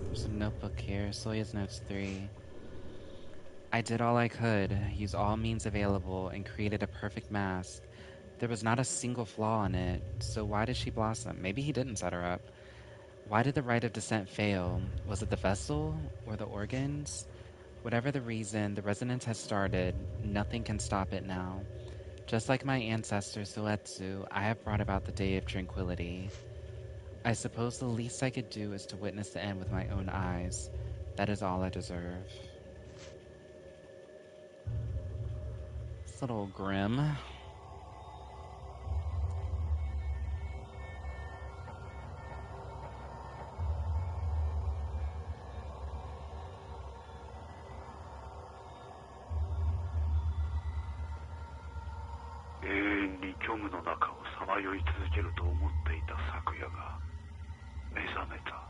There's a notebook here. Soya's Notes 3. I did all I could, used all means available, and created a perfect mask. There was not a single flaw in it, so why did she blossom? Maybe he didn't set her up. Why did the rite of descent fail? Was it the vessel or the organs? Whatever the reason, the resonance has started. Nothing can stop it now. Just like my ancestor Soetsu, I have brought about the day of tranquility. I suppose the least I could do is to witness the end with my own eyes. That is all I deserve. It's a little grim. 永遠に虚無の中をさまよい続けると思っていた昨夜が目覚めた。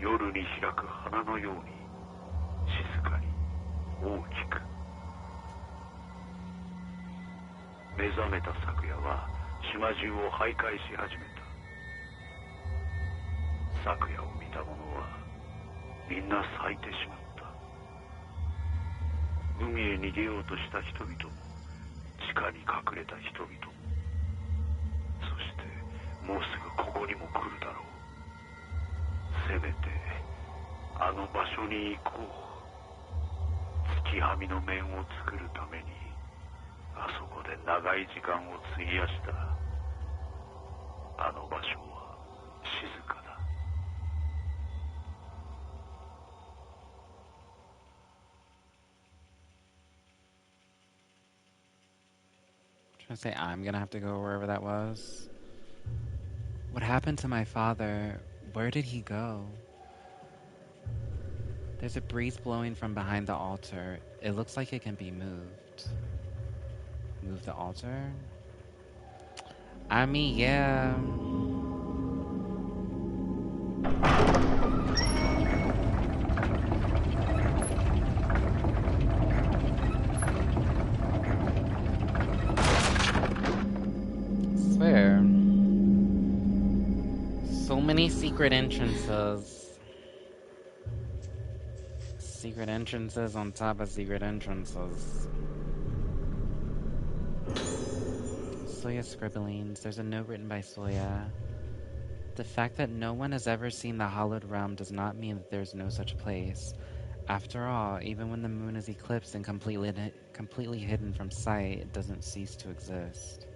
夜に開く花のように静かに大きく。目覚めた昨夜は島中を徘徊し始めた。昨夜を見た者はみんな咲いてしまった。海へ逃げようとした人々も地下に隠れた人々も、そしてもうすぐここにも来るだろう。せめてあの場所に行こう。月はみの面を作るためにあそこで長い時間を費やした。あの場所は静かだ。Trying to say I'm gonna have to go wherever that was. What happened to my father? Where did he go? There's a breeze blowing from behind the altar. It looks like it can be moved. Move the altar? I mean, yeah. Swear. So many secret entrances. Secret entrances on top of secret entrances. Soya scribblings. There's a note written by Soya. The fact that no one has ever seen the hallowed realm does not mean that there's no such place. After all, even when the moon is eclipsed and completely hidden from sight, it doesn't cease to exist.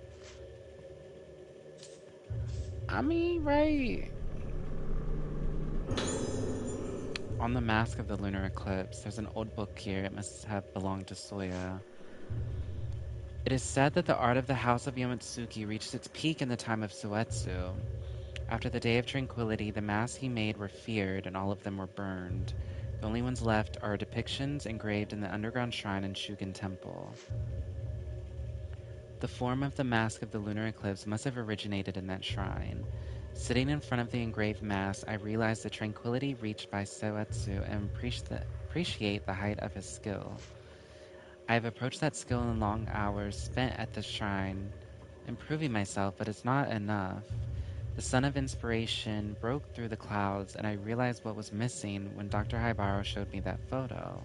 I mean, right. On the mask of the lunar eclipse, there's an old book here. It must have belonged to Soya. It is said that the art of the House of Yomotsuki reached its peak in the time of Suetsu. After the Day of Tranquility, the masks he made were feared, and all of them were burned. The only ones left are depictions engraved in the underground shrine in Shugen Temple. The form of the mask of the lunar eclipse must have originated in that shrine. Sitting in front of the engraved mask, I realized the tranquility reached by Suetsu and appreciate the height of his skill. I have approached that skill in long hours spent at the shrine, improving myself, but it's not enough. The sun of inspiration broke through the clouds, and I realized what was missing when Dr. Haibaro showed me that photo.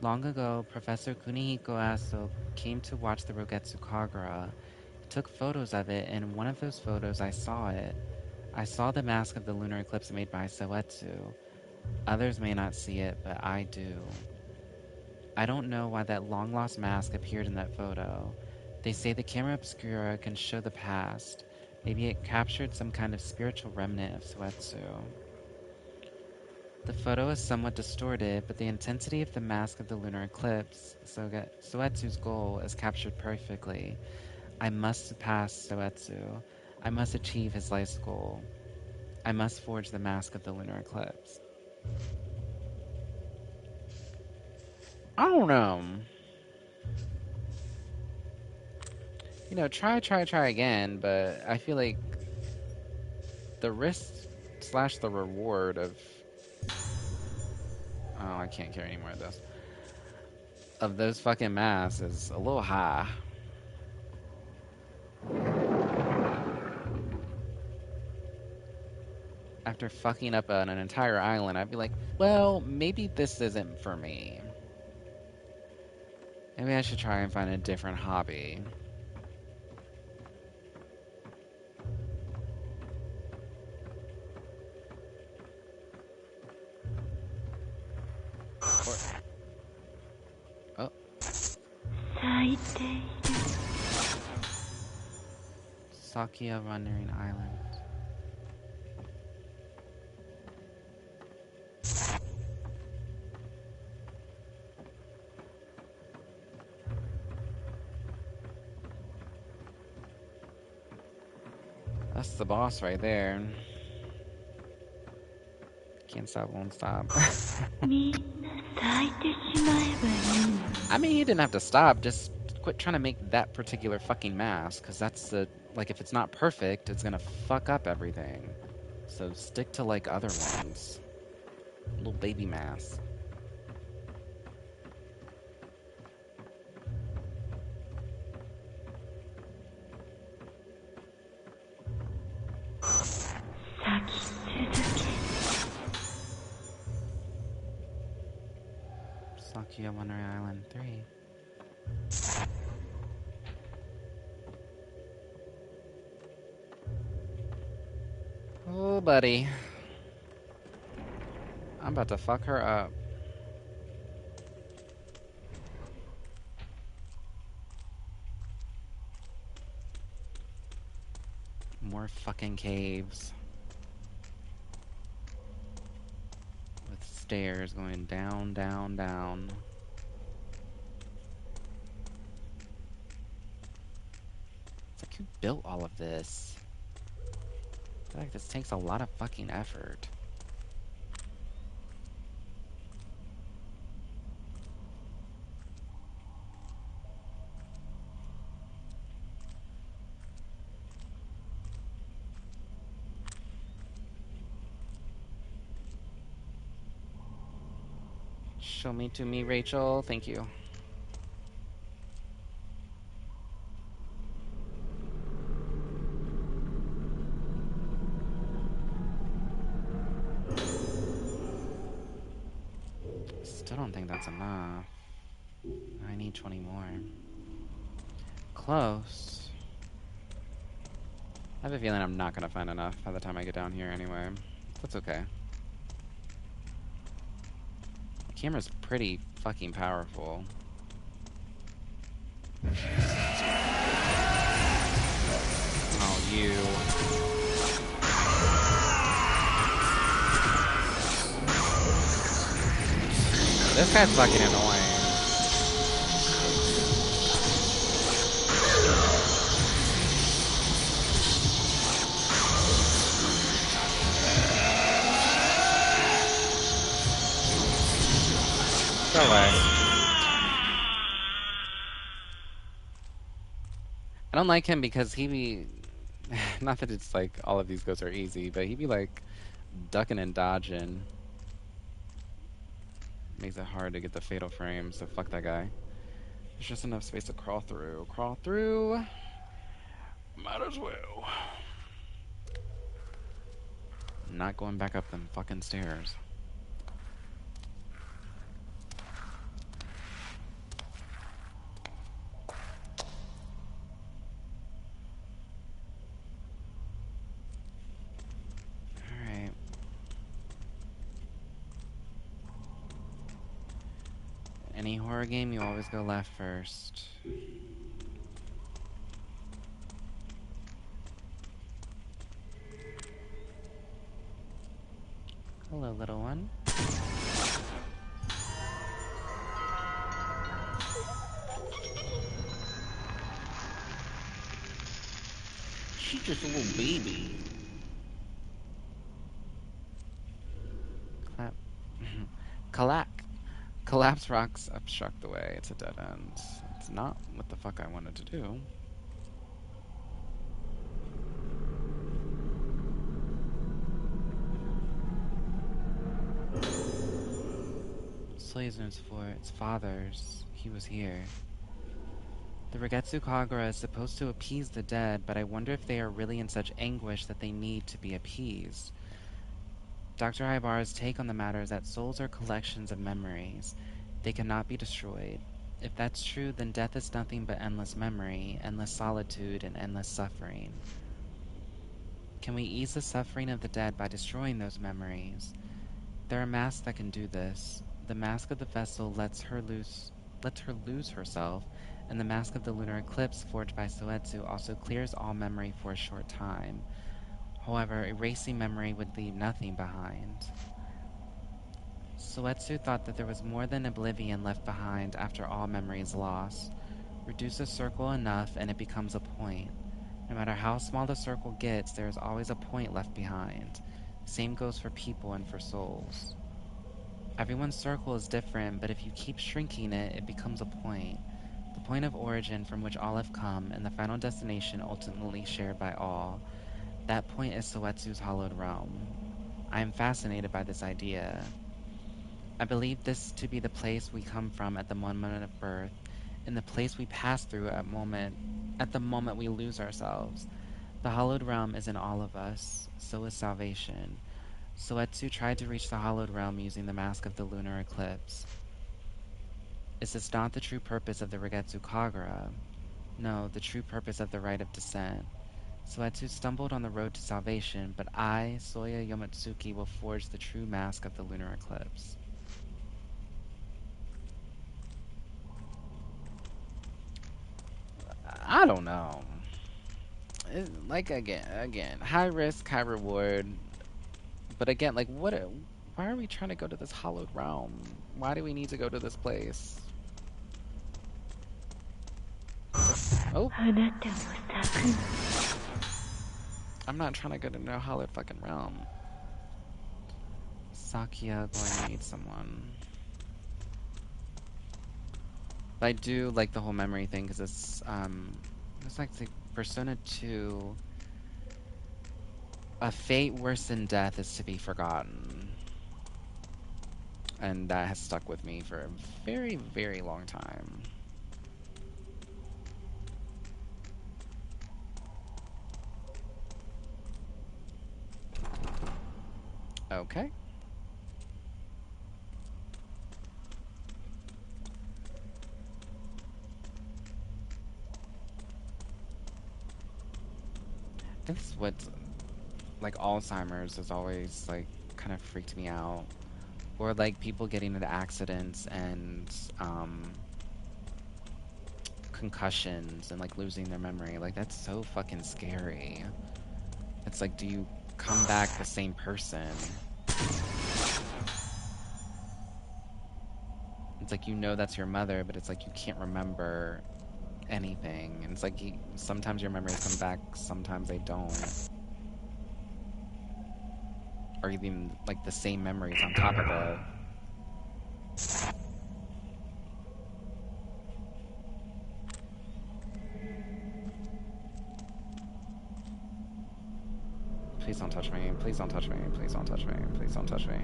Long ago, Professor Kunihiko Aso came to watch the Rogetsu Kagura. He took photos of it, and in one of those photos I saw it. I saw the mask of the lunar eclipse made by Soetsu. Others may not see it, but I do. I don't know why that long-lost mask appeared in that photo. They say the camera obscura can show the past. Maybe it captured some kind of spiritual remnant of Soetsu. The photo is somewhat distorted, but the intensity of the mask of the lunar eclipse, Soetsu's goal, is captured perfectly. I must surpass Soetsu. I must achieve his life's goal. I must forge the mask of the lunar eclipse. I don't know. Try again, but I feel like the risk / the reward of... Oh, I can't carry any more of this. Of those fucking masks is a little high. After fucking up an entire island, I'd be like, well, maybe this isn't for me. Maybe I should try and find a different hobby. Oh. Sakia Wandering Island. That's the boss right there. Can't stop, won't stop. I mean, he didn't have to stop. Just quit trying to make that particular fucking mask, because that's the... Like, if it's not perfect, it's gonna fuck up everything. So stick to, like, other ones. Little baby masks. Sakia Wandering Island 3. Oh, buddy. I'm about to fuck her up. More fucking caves. With stairs going down, down, down. It's like, who built all of this? I feel like this takes a lot of fucking effort. Show me to me, Rachel. Thank you. Still don't think that's enough. I need 20 more. Close. I have a feeling I'm not gonna find enough by the time I get down here anyway. That's okay. The camera's pretty fucking powerful. Oh, you. This guy's fucking annoying. Go away. I don't like him because he be... Not that it's like all of these ghosts are easy, but he be like ducking and dodging. Makes it hard to get the fatal frame, so fuck that guy. There's just enough space to crawl through. Crawl through. Might as well. Not going back up them fucking stairs. Alright. Any horror game, you always go left first. Hello, little one. She's just a little baby. Collapse rocks obstruct the way. It's a dead end. It's not what the fuck I wanted to do. Slazen's for its fathers. He was here. The rogetsu Kagura is supposed to appease the dead, but I wonder if they are really in such anguish that they need to be appeased. Dr. Haibara's take on the matter is that souls are collections of memories. They cannot be destroyed. If that's true, then death is nothing but endless memory, endless solitude, and endless suffering. Can we ease the suffering of the dead by destroying those memories? There are masks that can do this. The mask of the vessel lets her lose herself, and the mask of the lunar eclipse forged by Soetsu also clears all memory for a short time. However, erasing memory would leave nothing behind. Soetsu thought that there was more than oblivion left behind after all memory is lost. Reduce a circle enough and it becomes a point. No matter how small the circle gets, there is always a point left behind. Same goes for people and for souls. Everyone's circle is different, but if you keep shrinking it, it becomes a point. The point of origin from which all have come, and the final destination ultimately shared by all. That point is Soetsu's hallowed realm. I am fascinated by this idea. I believe this to be the place we come from at the moment of birth, and the place we pass through at the moment we lose ourselves. The hallowed realm is in all of us, so is salvation. Soetsu tried to reach the hallowed realm using the mask of the lunar eclipse. Is this not the true purpose of the Rogetsu Kagura? No, the true purpose of the rite of descent. Soetsu stumbled on the road to salvation, but I, Soya Yomotsuki, will forge the true mask of the lunar eclipse. I don't know. Like again, high risk, high reward. But again, like what? Why are we trying to go to this hallowed realm? Why do we need to go to this place? Oh, I'm not trying to go to no hallowed fucking realm. Sakia going to need someone. But I do like the whole memory thing because it's like the Persona 2. A fate worse than death is to be forgotten. And that has stuck with me for a very, very long time. Okay. This is what, like, Alzheimer's has always, like, kind of freaked me out. Or, like, people getting into accidents and, concussions and, like, losing their memory. Like, that's so fucking scary. It's like, do you come back the same person? It's like, you know that's your mother, but it's like you can't remember anything. And it's like, sometimes your memories come back, sometimes they don't. Or even, like, the same memories on top of it. Please don't touch me. Please don't touch me. Please don't touch me.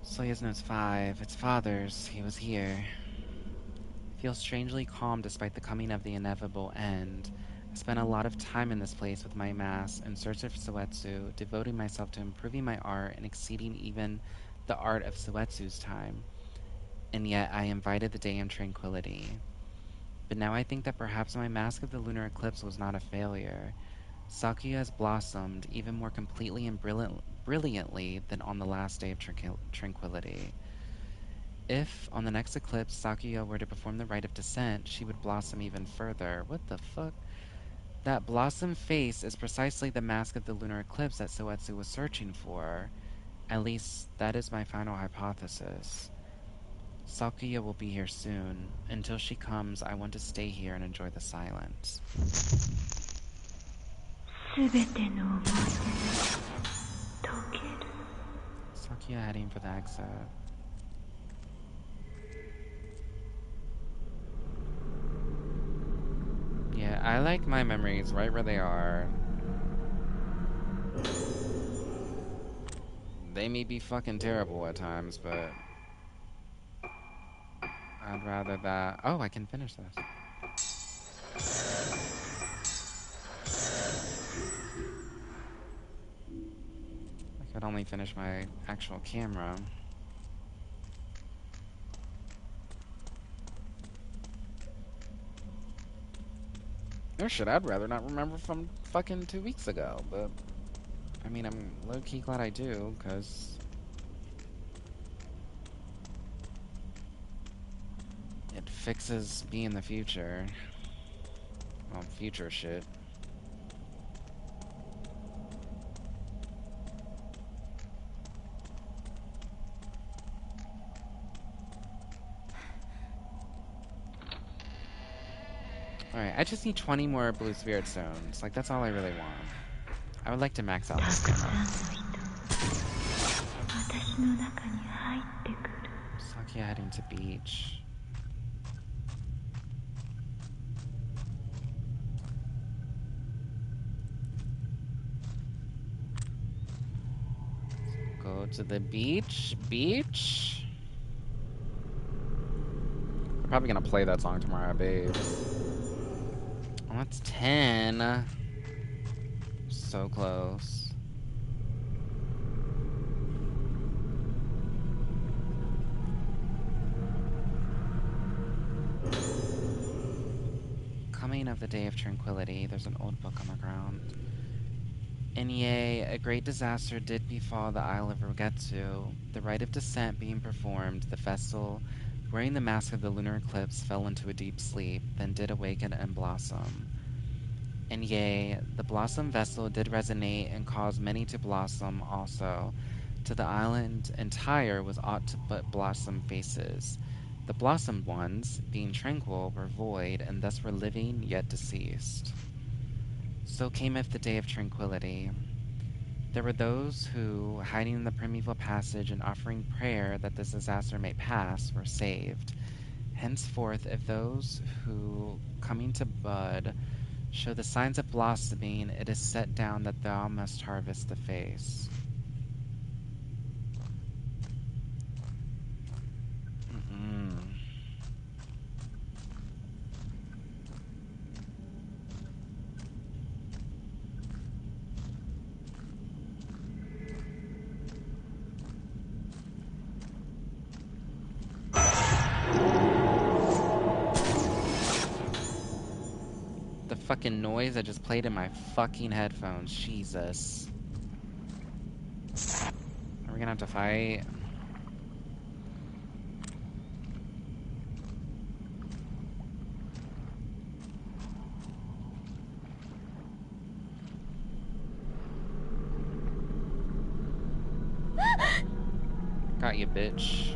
Sawya's notes 5. It's father's. He was here. I feel strangely calm despite the coming of the inevitable end. I spent a lot of time in this place with my mask in search of Soetsu, devoting myself to improving my art and exceeding even the art of Soetsu's time. And yet I invited the day of tranquility. But now I think that perhaps my mask of the lunar eclipse was not a failure. Sakuya has blossomed even more completely and brilliantly than on the last day of tranquility. If, on the next eclipse, Sakuya were to perform the rite of descent, she would blossom even further. What the fuck? That blossom face is precisely the mask of the lunar eclipse that Soetsu was searching for. At least, that is my final hypothesis. Sakuya will be here soon. Until she comes, I want to stay here and enjoy the silence. Sakuya heading for the exit. Yeah, I like my memories right where they are. They may be fucking terrible at times, but I'd rather that. Oh, I can finish this. I could only finish my actual camera. There's shit I'd rather not remember from fucking 2 weeks ago, but I mean, I'm low-key glad I do, because it fixes me in the future. Well, future shit. Alright, I just need 20 more blue spirit stones. Like, that's all I really want. I would like to max out this camera. Sakuya heading to beach. Go to the beach. Beach? I'm probably gonna play that song tomorrow, babes. Oh, that's 10. So close. Coming of the day of tranquility. There's an old book on the ground. And yea, a great disaster did befall the isle of Rogetsu. The rite of descent being performed, the vessel, wearing the mask of the lunar eclipse, fell into a deep sleep, then did awaken and blossom. And yea, the blossom vessel did resonate and cause many to blossom also. To the island entire was aught but blossom faces. The blossomed ones, being tranquil, were void, and thus were living yet deceased. So cameth the day of tranquility. There were those who, hiding in the primeval passage and offering prayer that this disaster may pass, were saved. Henceforth, if those who, coming to bud, show the signs of blossoming, it is set down that thou must harvest the face. The fucking noise I just played in my fucking headphones. Jesus. Are we gonna have to fight? Got you, bitch.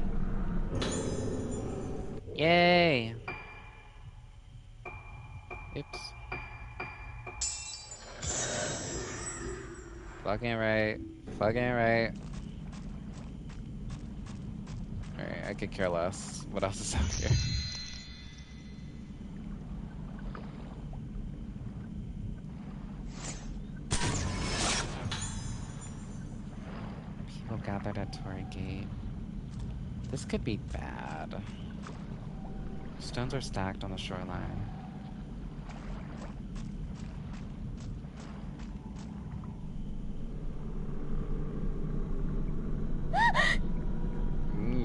Yay! Oops. Fucking right. Fucking right. Alright, I could care less. What else is out here? People gathered at Torii Gate. This could be bad. Stones are stacked on the shoreline.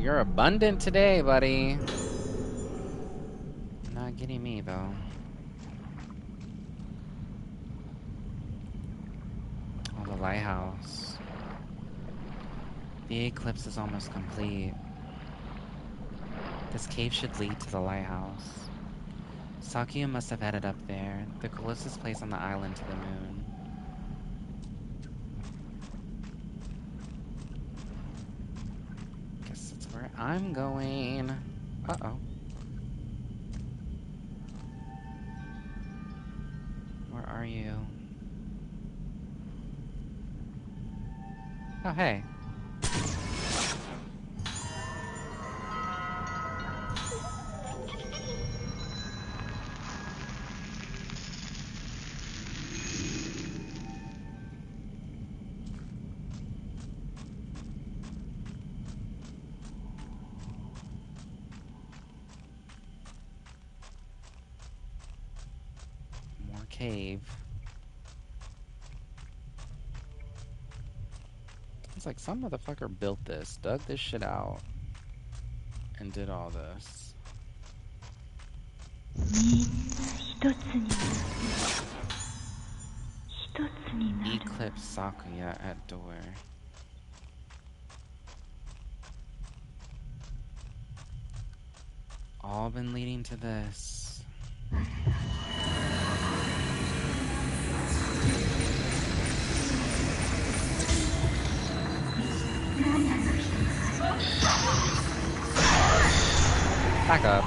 You're abundant today, buddy. Not getting me, though. Oh, the lighthouse. The eclipse is almost complete. This cave should lead to the lighthouse. Sakuya must have headed up there, the closest place on the island to the moon. Guess that's where I'm going. Uh-oh. Where are you? Oh, hey. More cave. It's like some motherfucker built this, dug this shit out, and did all this. Eclipse Sakuya at door. All been leading to this. Back up.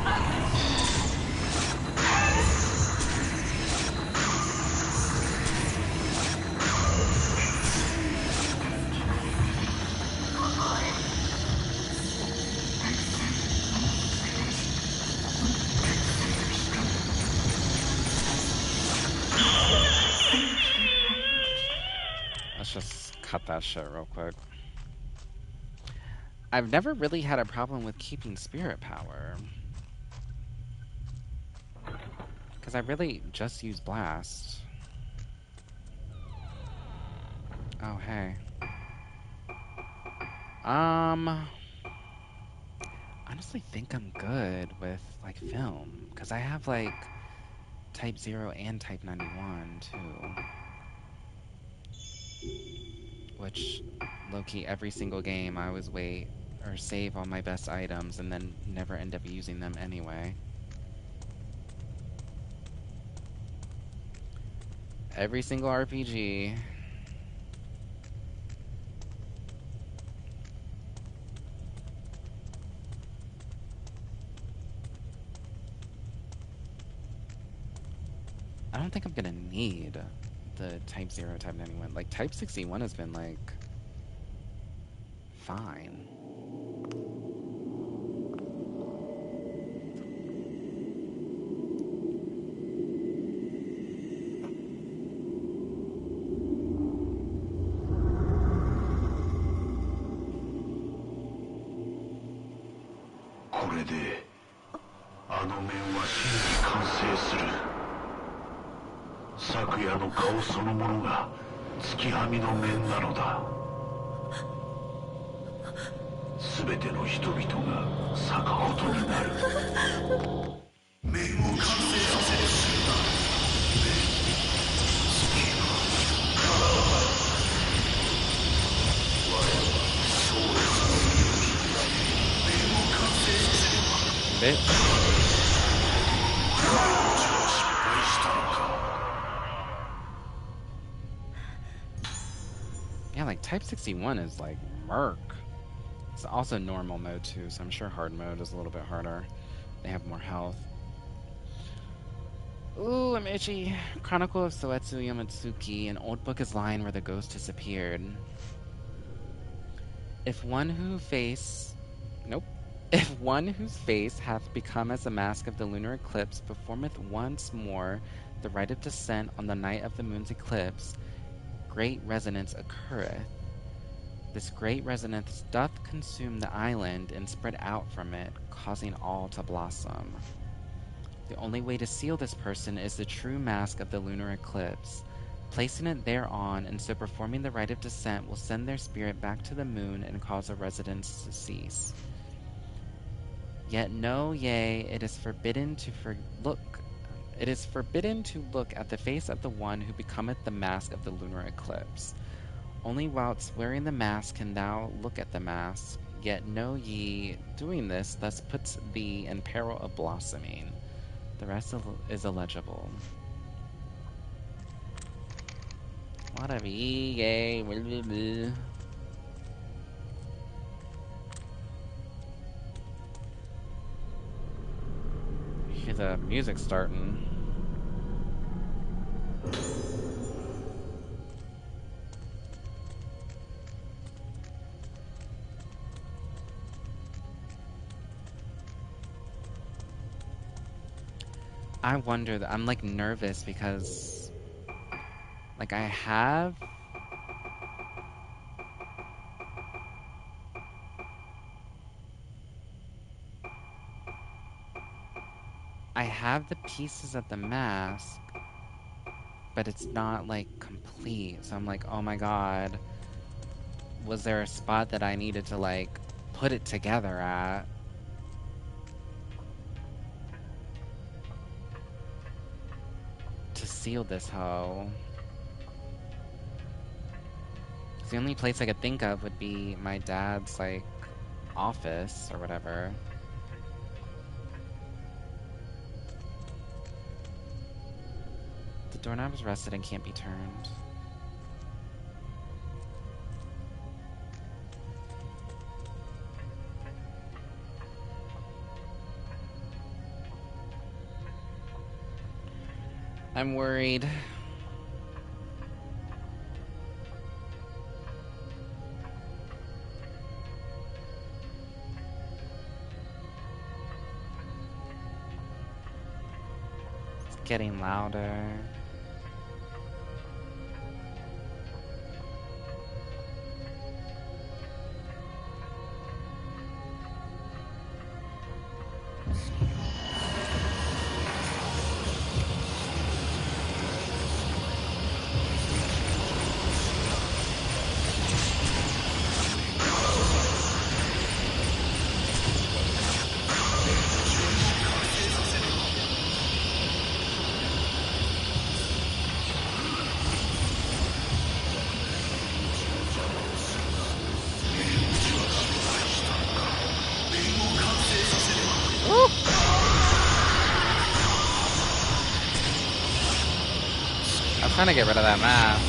Let's just cut that shit real quick. I've never really had a problem with keeping spirit power. Because I really just use blast. Oh, hey. Honestly think I'm good with, like, film. Because I have, like, Type 0 and Type 91, too. Which, low-key, every single game I always wait or save all my best items and then never end up using them anyway. Every single RPG. I don't think I'm gonna need the Type 0, Type 91. Like, Type 61 has been, like, fine. Bitch. Yeah, like, Type 61 is, like, murk. It's also normal mode, too, so I'm sure hard mode is a little bit harder. They have more health. Ooh, I'm itchy. Chronicle of Soetsu Yamatsuki. An old book is lying where the ghost disappeared. If one who face... Nope. If one whose face hath become as a mask of the lunar eclipse performeth once more the rite of descent on the night of the moon's eclipse, great resonance occurreth. This great resonance doth consume the island and spread out from it, causing all to blossom. The only way to seal this person is the true mask of the lunar eclipse. Placing it thereon, and so performing the rite of descent, will send their spirit back to the moon and cause a residence to cease. Yet know ye, it is forbidden to look at the face of the one who becometh the mask of the lunar eclipse. Only whilst wearing the mask can thou look at the mask. Yet know ye, doing this thus puts thee in peril of blossoming. The rest is illegible. Whatever, yay, blah, blah, blah. Hear the music starting. I wonder that I'm like nervous because like I have the pieces of the mask, but it's not like complete. So I'm like, oh my god, was there a spot that I needed to like put it together at? To seal this hoe. The only place I could think of would be my dad's like office or whatever. The doorknob is rusted and can't be turned. I'm worried. It's getting louder. I was trying to get rid of that mask.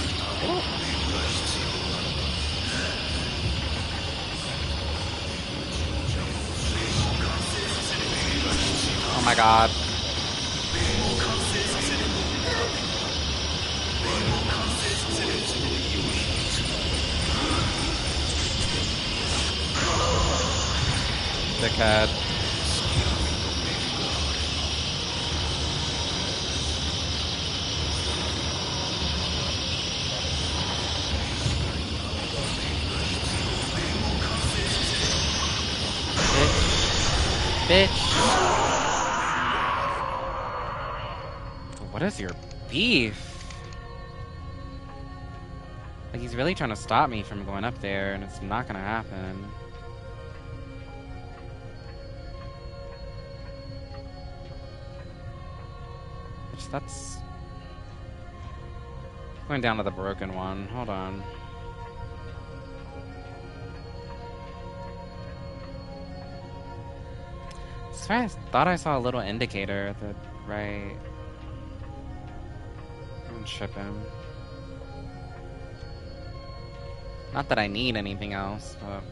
Oh my god. Dickhead. Bitch. What is your beef? Like, he's really trying to stop me from going up there, and it's not gonna happen. Which, that's... going down to the broken one. Hold on. I thought I saw a little indicator at the right. I'm gonna ship him. Not that I need anything else, but...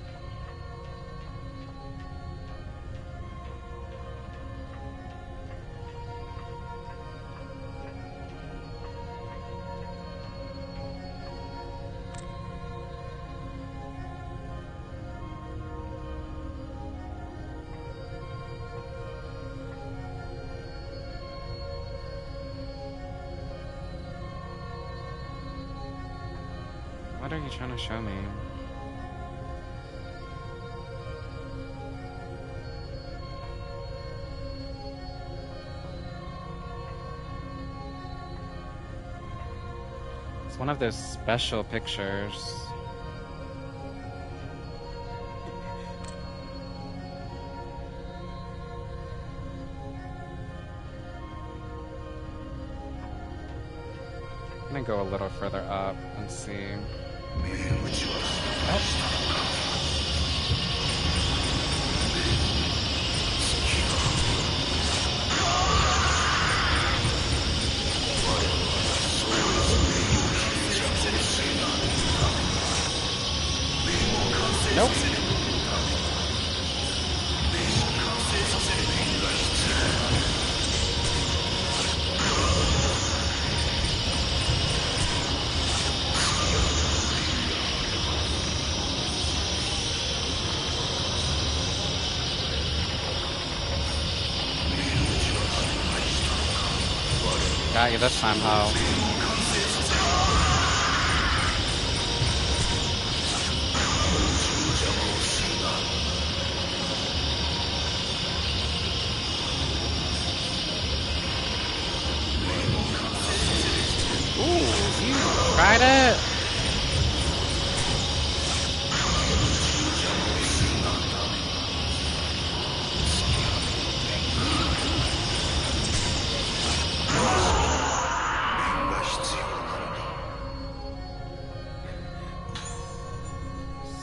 What are you trying to show me? one of those special pictures. I'm gonna go a little further up and see. Oh. Nope. Got you this time, ho. Ooh, you tried it?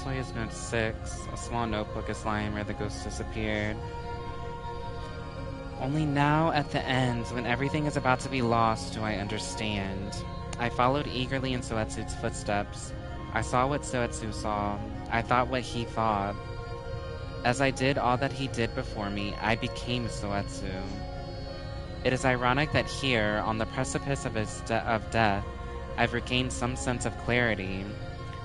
Soyuz Note 6. A small notebook is lying where the ghost disappeared. Only now, at the end, when everything is about to be lost, do I understand. I followed eagerly in Soetsu's footsteps. I saw what Soetsu saw. I thought what he thought. As I did all that he did before me, I became Soetsu. It is ironic that here, on the precipice of death, I've regained some sense of clarity.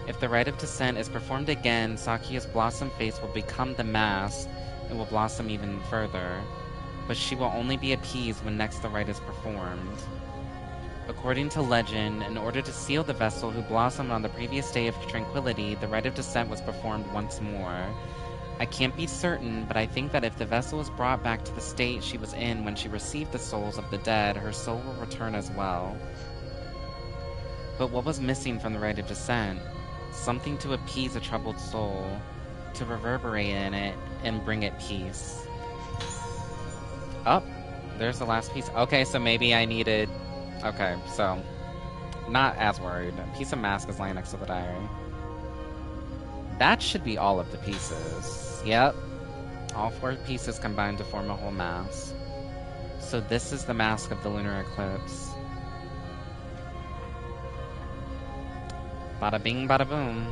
If the rite of descent is performed again, Sakia's blossom face will become the mask and will blossom even further. But she will only be appeased when next the rite is performed. According to legend, in order to seal the vessel who blossomed on the previous day of tranquility, the rite of descent was performed once more. I can't be certain, but I think that if the vessel is brought back to the state she was in when she received the souls of the dead, her soul will return as well. But what was missing from the rite of descent? Something to appease a troubled soul, to reverberate in it and bring it peace. Oh, there's the last piece. Okay, so maybe I needed... Okay, so... Not as worried. A piece of mask is lying next to the diary. That should be all of the pieces. Yep. All 4 pieces combined to form a whole mask. So this is the mask of the lunar eclipse. Bada bing, bada boom.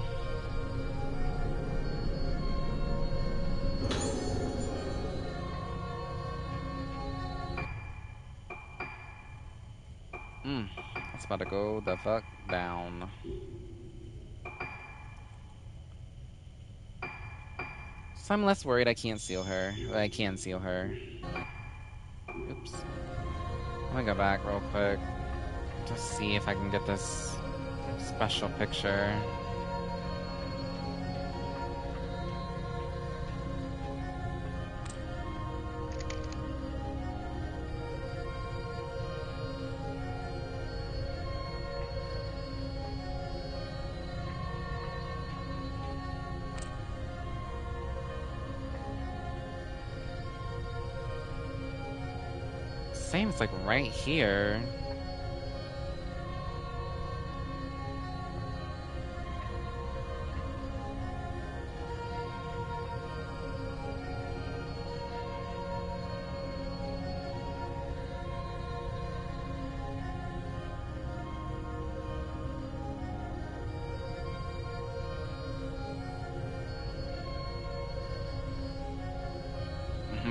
It's about to go the fuck down. So I'm less worried I can't seal her. I can seal her. Oops. I'm gonna go back real quick to see if I can get this special picture. Same, it's like right here.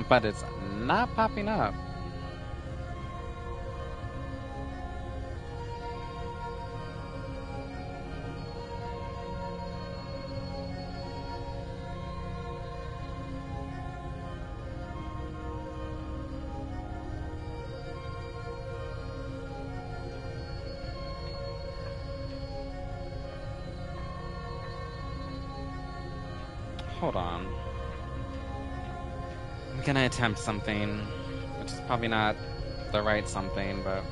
But it's not popping up. Hold on. I'm gonna attempt something, which is probably not the right something, but...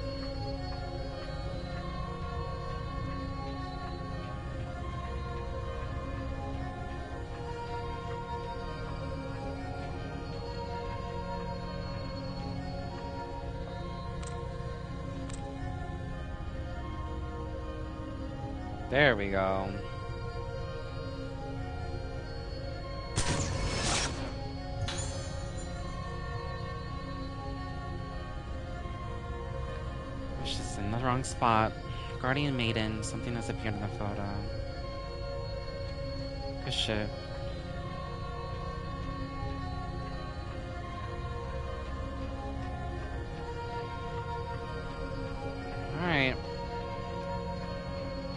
There we go. It's just in the wrong spot. Guardian Maiden, something has appeared in the photo. Good shit. Alright.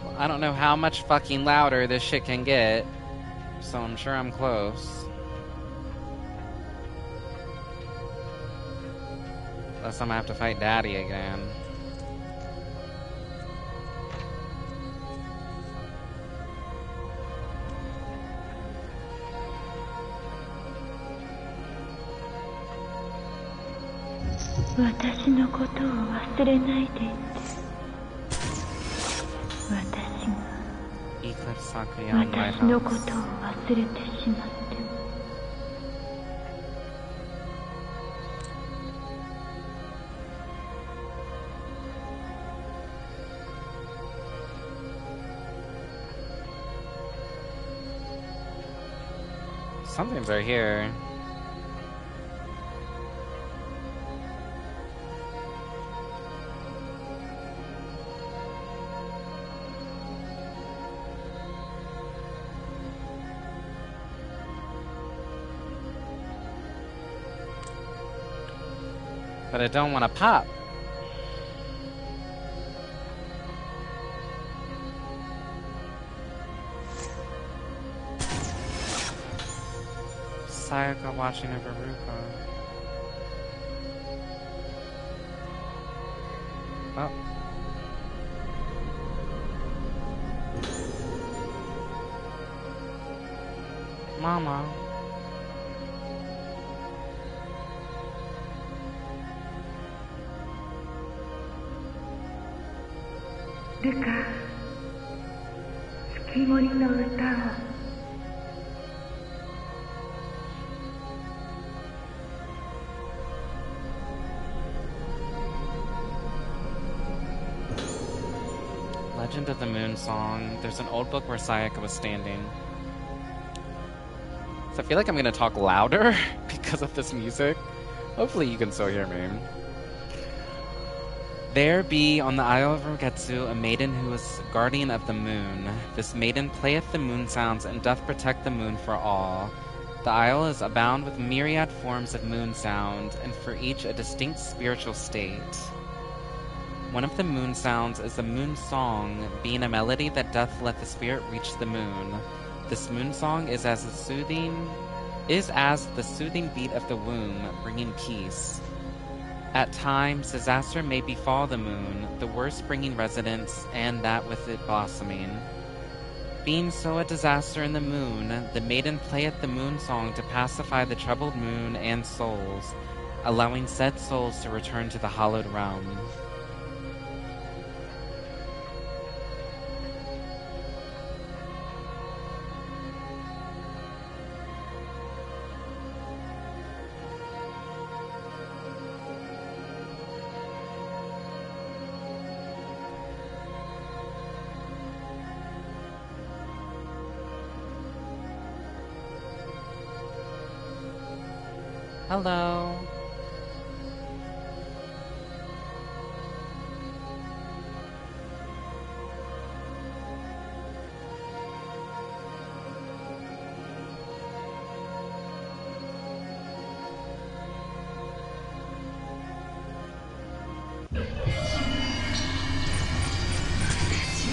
Well, I don't know how much fucking louder this shit can get, so I'm sure I'm close. Unless I'm gonna have to fight Daddy again. Eclipse Sakuyan Lighthouse. Something's right here. But I don't want to pop. Sayaka watching over Ruka. Oh. Mama. Luka, 月森の歌を Legend of the Moon song. There's an old book where Sayaka was standing. So I feel like I'm gonna talk louder because of this music. Hopefully you can still hear me. There be on the Isle of Rogetsu a maiden who is guardian of the moon. This maiden playeth the moon sounds and doth protect the moon for all. The isle is abound with myriad forms of moon sound, and for each a distinct spiritual state. One of the moon sounds is the moon song, being a melody that doth let the spirit reach the moon. This moon song is as the soothing beat of the womb, bringing peace. At times, disaster may befall the moon, the worst bringing residence, and that with it blossoming. Being so a disaster in the moon, the maiden playeth the moon song to pacify the troubled moon and souls, allowing said souls to return to the hallowed realm. Hello. Can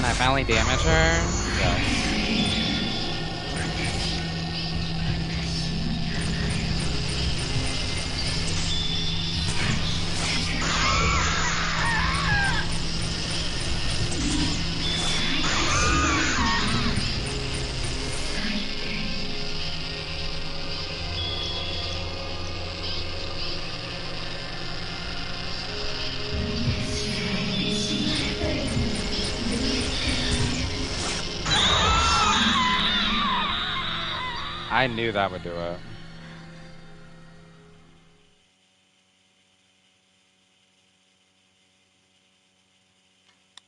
I finally damage her? Yes. I knew that would do it.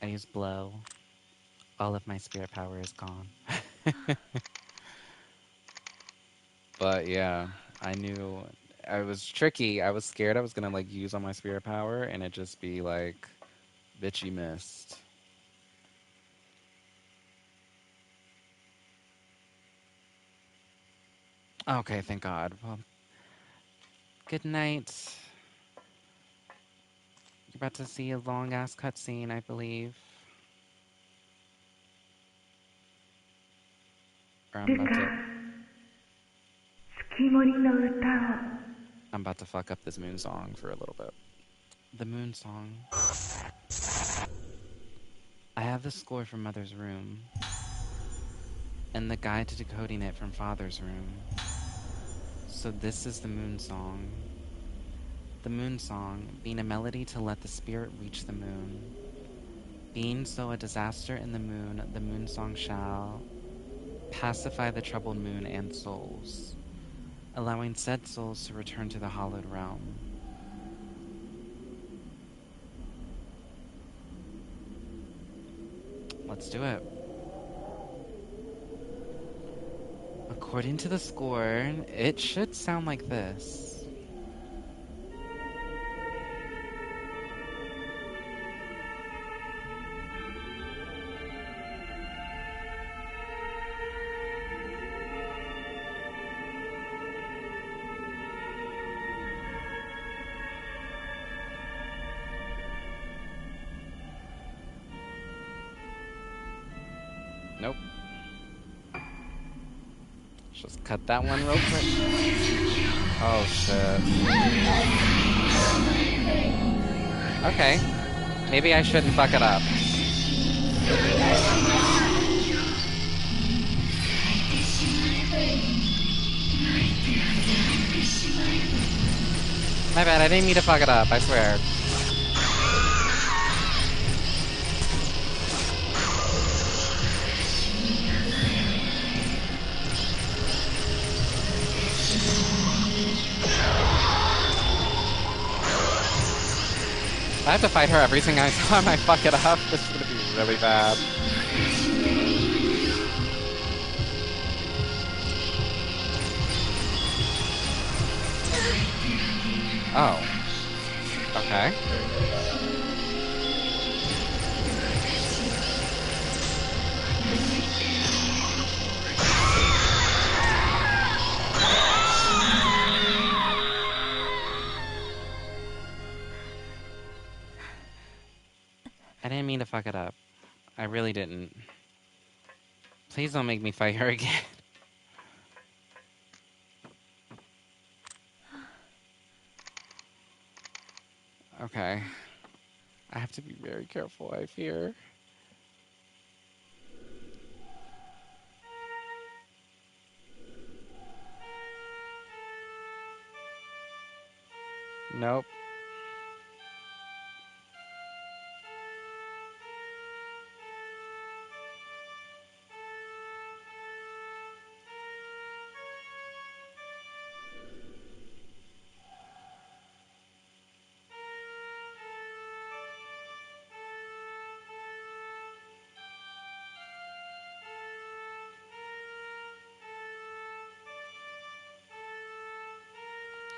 I use blow. All of my spirit power is gone. But yeah, I knew I was tricky. I was scared I was gonna like use all my spirit power and it just be like, bitch, you missed. Okay, thank God. Well, good night. You're about to see a long ass cutscene, I believe. Or ルカ、月森の歌を。I'm about to fuck up this moon song for a little bit. The moon song. I have the score from Mother's room, and the guide to decoding it from Father's room. So this is the moon song. The moon song, being a melody to let the spirit reach the moon. Being so a disaster in the moon song shall pacify the troubled moon and souls, allowing said souls to return to the hallowed realm. Let's do it. According to the score, it should sound like this. Nope. Just cut that one real quick. Oh shit. Okay. Maybe I shouldn't fuck it up. My bad, I didn't mean to fuck it up, I swear. I have to fight her every single time I fuck it up. This is gonna be really bad. Oh. Okay. I didn't mean to fuck it up. I really didn't. Please don't make me fight her again. Okay. I have to be very careful, I fear. Nope.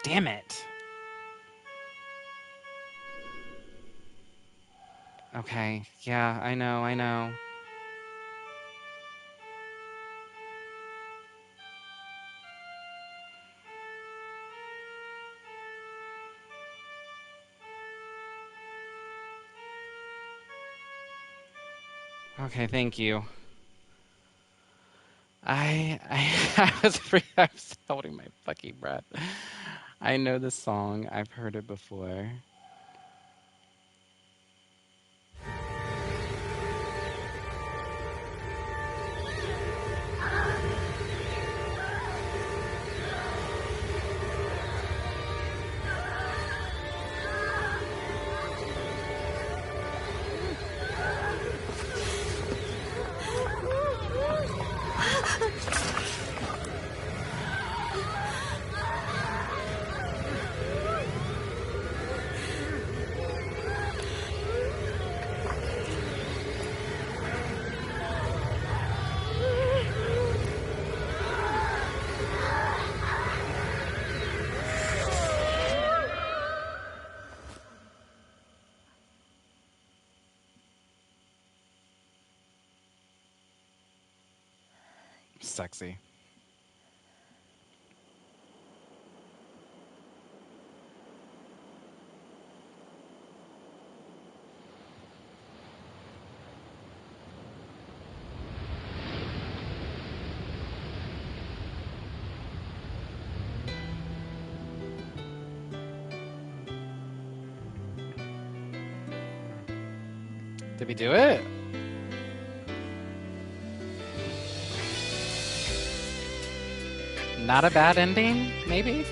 Damn it. Okay. Yeah, I know. Okay, thank you. I I was holding my fucking breath. I know this song. I've heard it before. Sexy. Did we do it? Not a bad ending, maybe?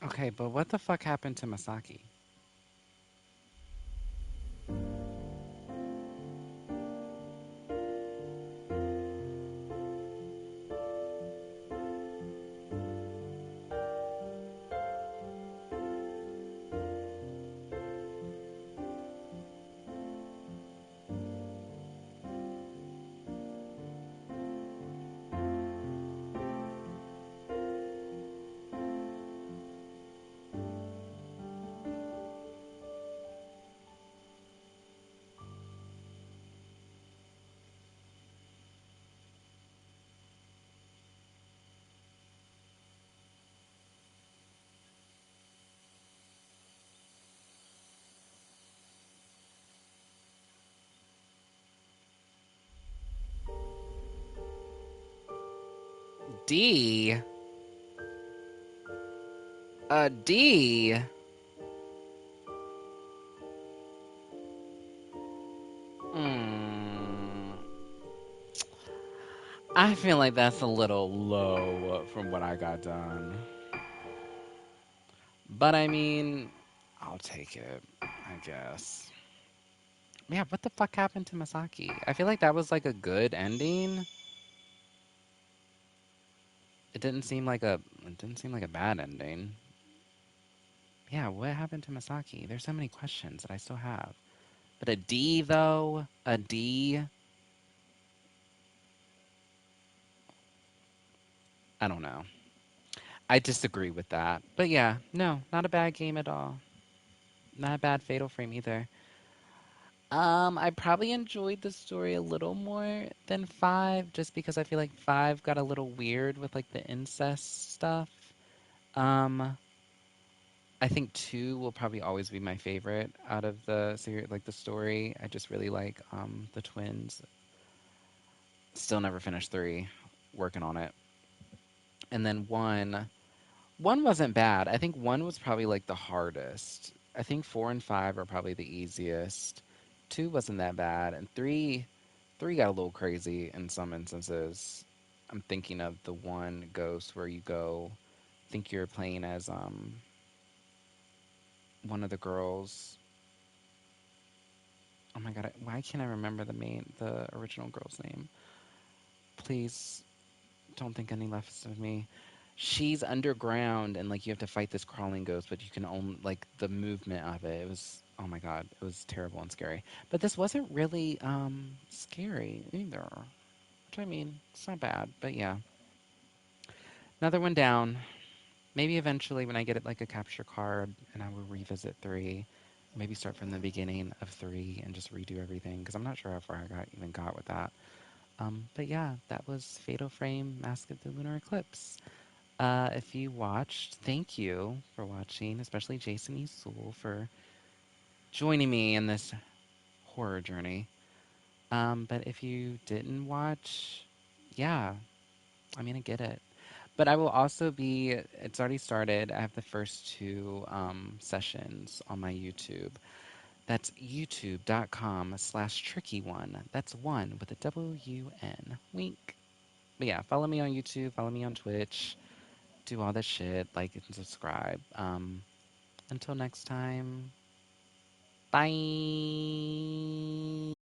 Okay, but what the fuck happened to Masaki? D. D. Mm, I feel like that's a little low from what I got done. But I mean, I'll take it, I guess. Yeah, what the fuck happened to Masaki? I feel like that was like a good ending. It didn't seem like a bad ending. Yeah, what happened to Masaki? There's so many questions that I still have. But a D though, a D. I don't know. I disagree with that. But yeah, no, not a bad game at all. Not a bad Fatal Frame either. I probably enjoyed the story a little more than five, just because I feel like five got a little weird with like the incest stuff. Um, I think two will probably always be my favorite out of the series, like the story. I just really like the twins. Still never finished three, working on it. And then one wasn't bad. I think one was probably like the hardest. I think four and five are probably the easiest. Two wasn't that bad, and three got a little crazy in some instances. I'm thinking of the one ghost where you go, think you're playing as one of the girls. Oh my god, why can't I remember the original girl's name? Please don't think any less of me. She's underground and like you have to fight this crawling ghost, but you can only like the movement of it. It was oh my god, it was terrible and scary. But this wasn't really scary either. Which I mean, it's not bad, but yeah. Another one down. Maybe eventually when I get it like a capture card and I will revisit three. Maybe start from the beginning of three and just redo everything because I'm not sure how far I got with that. But yeah, that was Fatal Frame Mask of the Lunar Eclipse. If you watched, thank you for watching, especially Jason E. Sewell for joining me in this horror journey. But if you didn't watch, yeah, I mean, I get it. But I will also be, it's already started. I have the first two sessions on my YouTube. That's youtube.com/tricky one. That's one with a WN. Wink. But yeah, follow me on YouTube, follow me on Twitch, do all that shit, like and subscribe. Until next time, bye.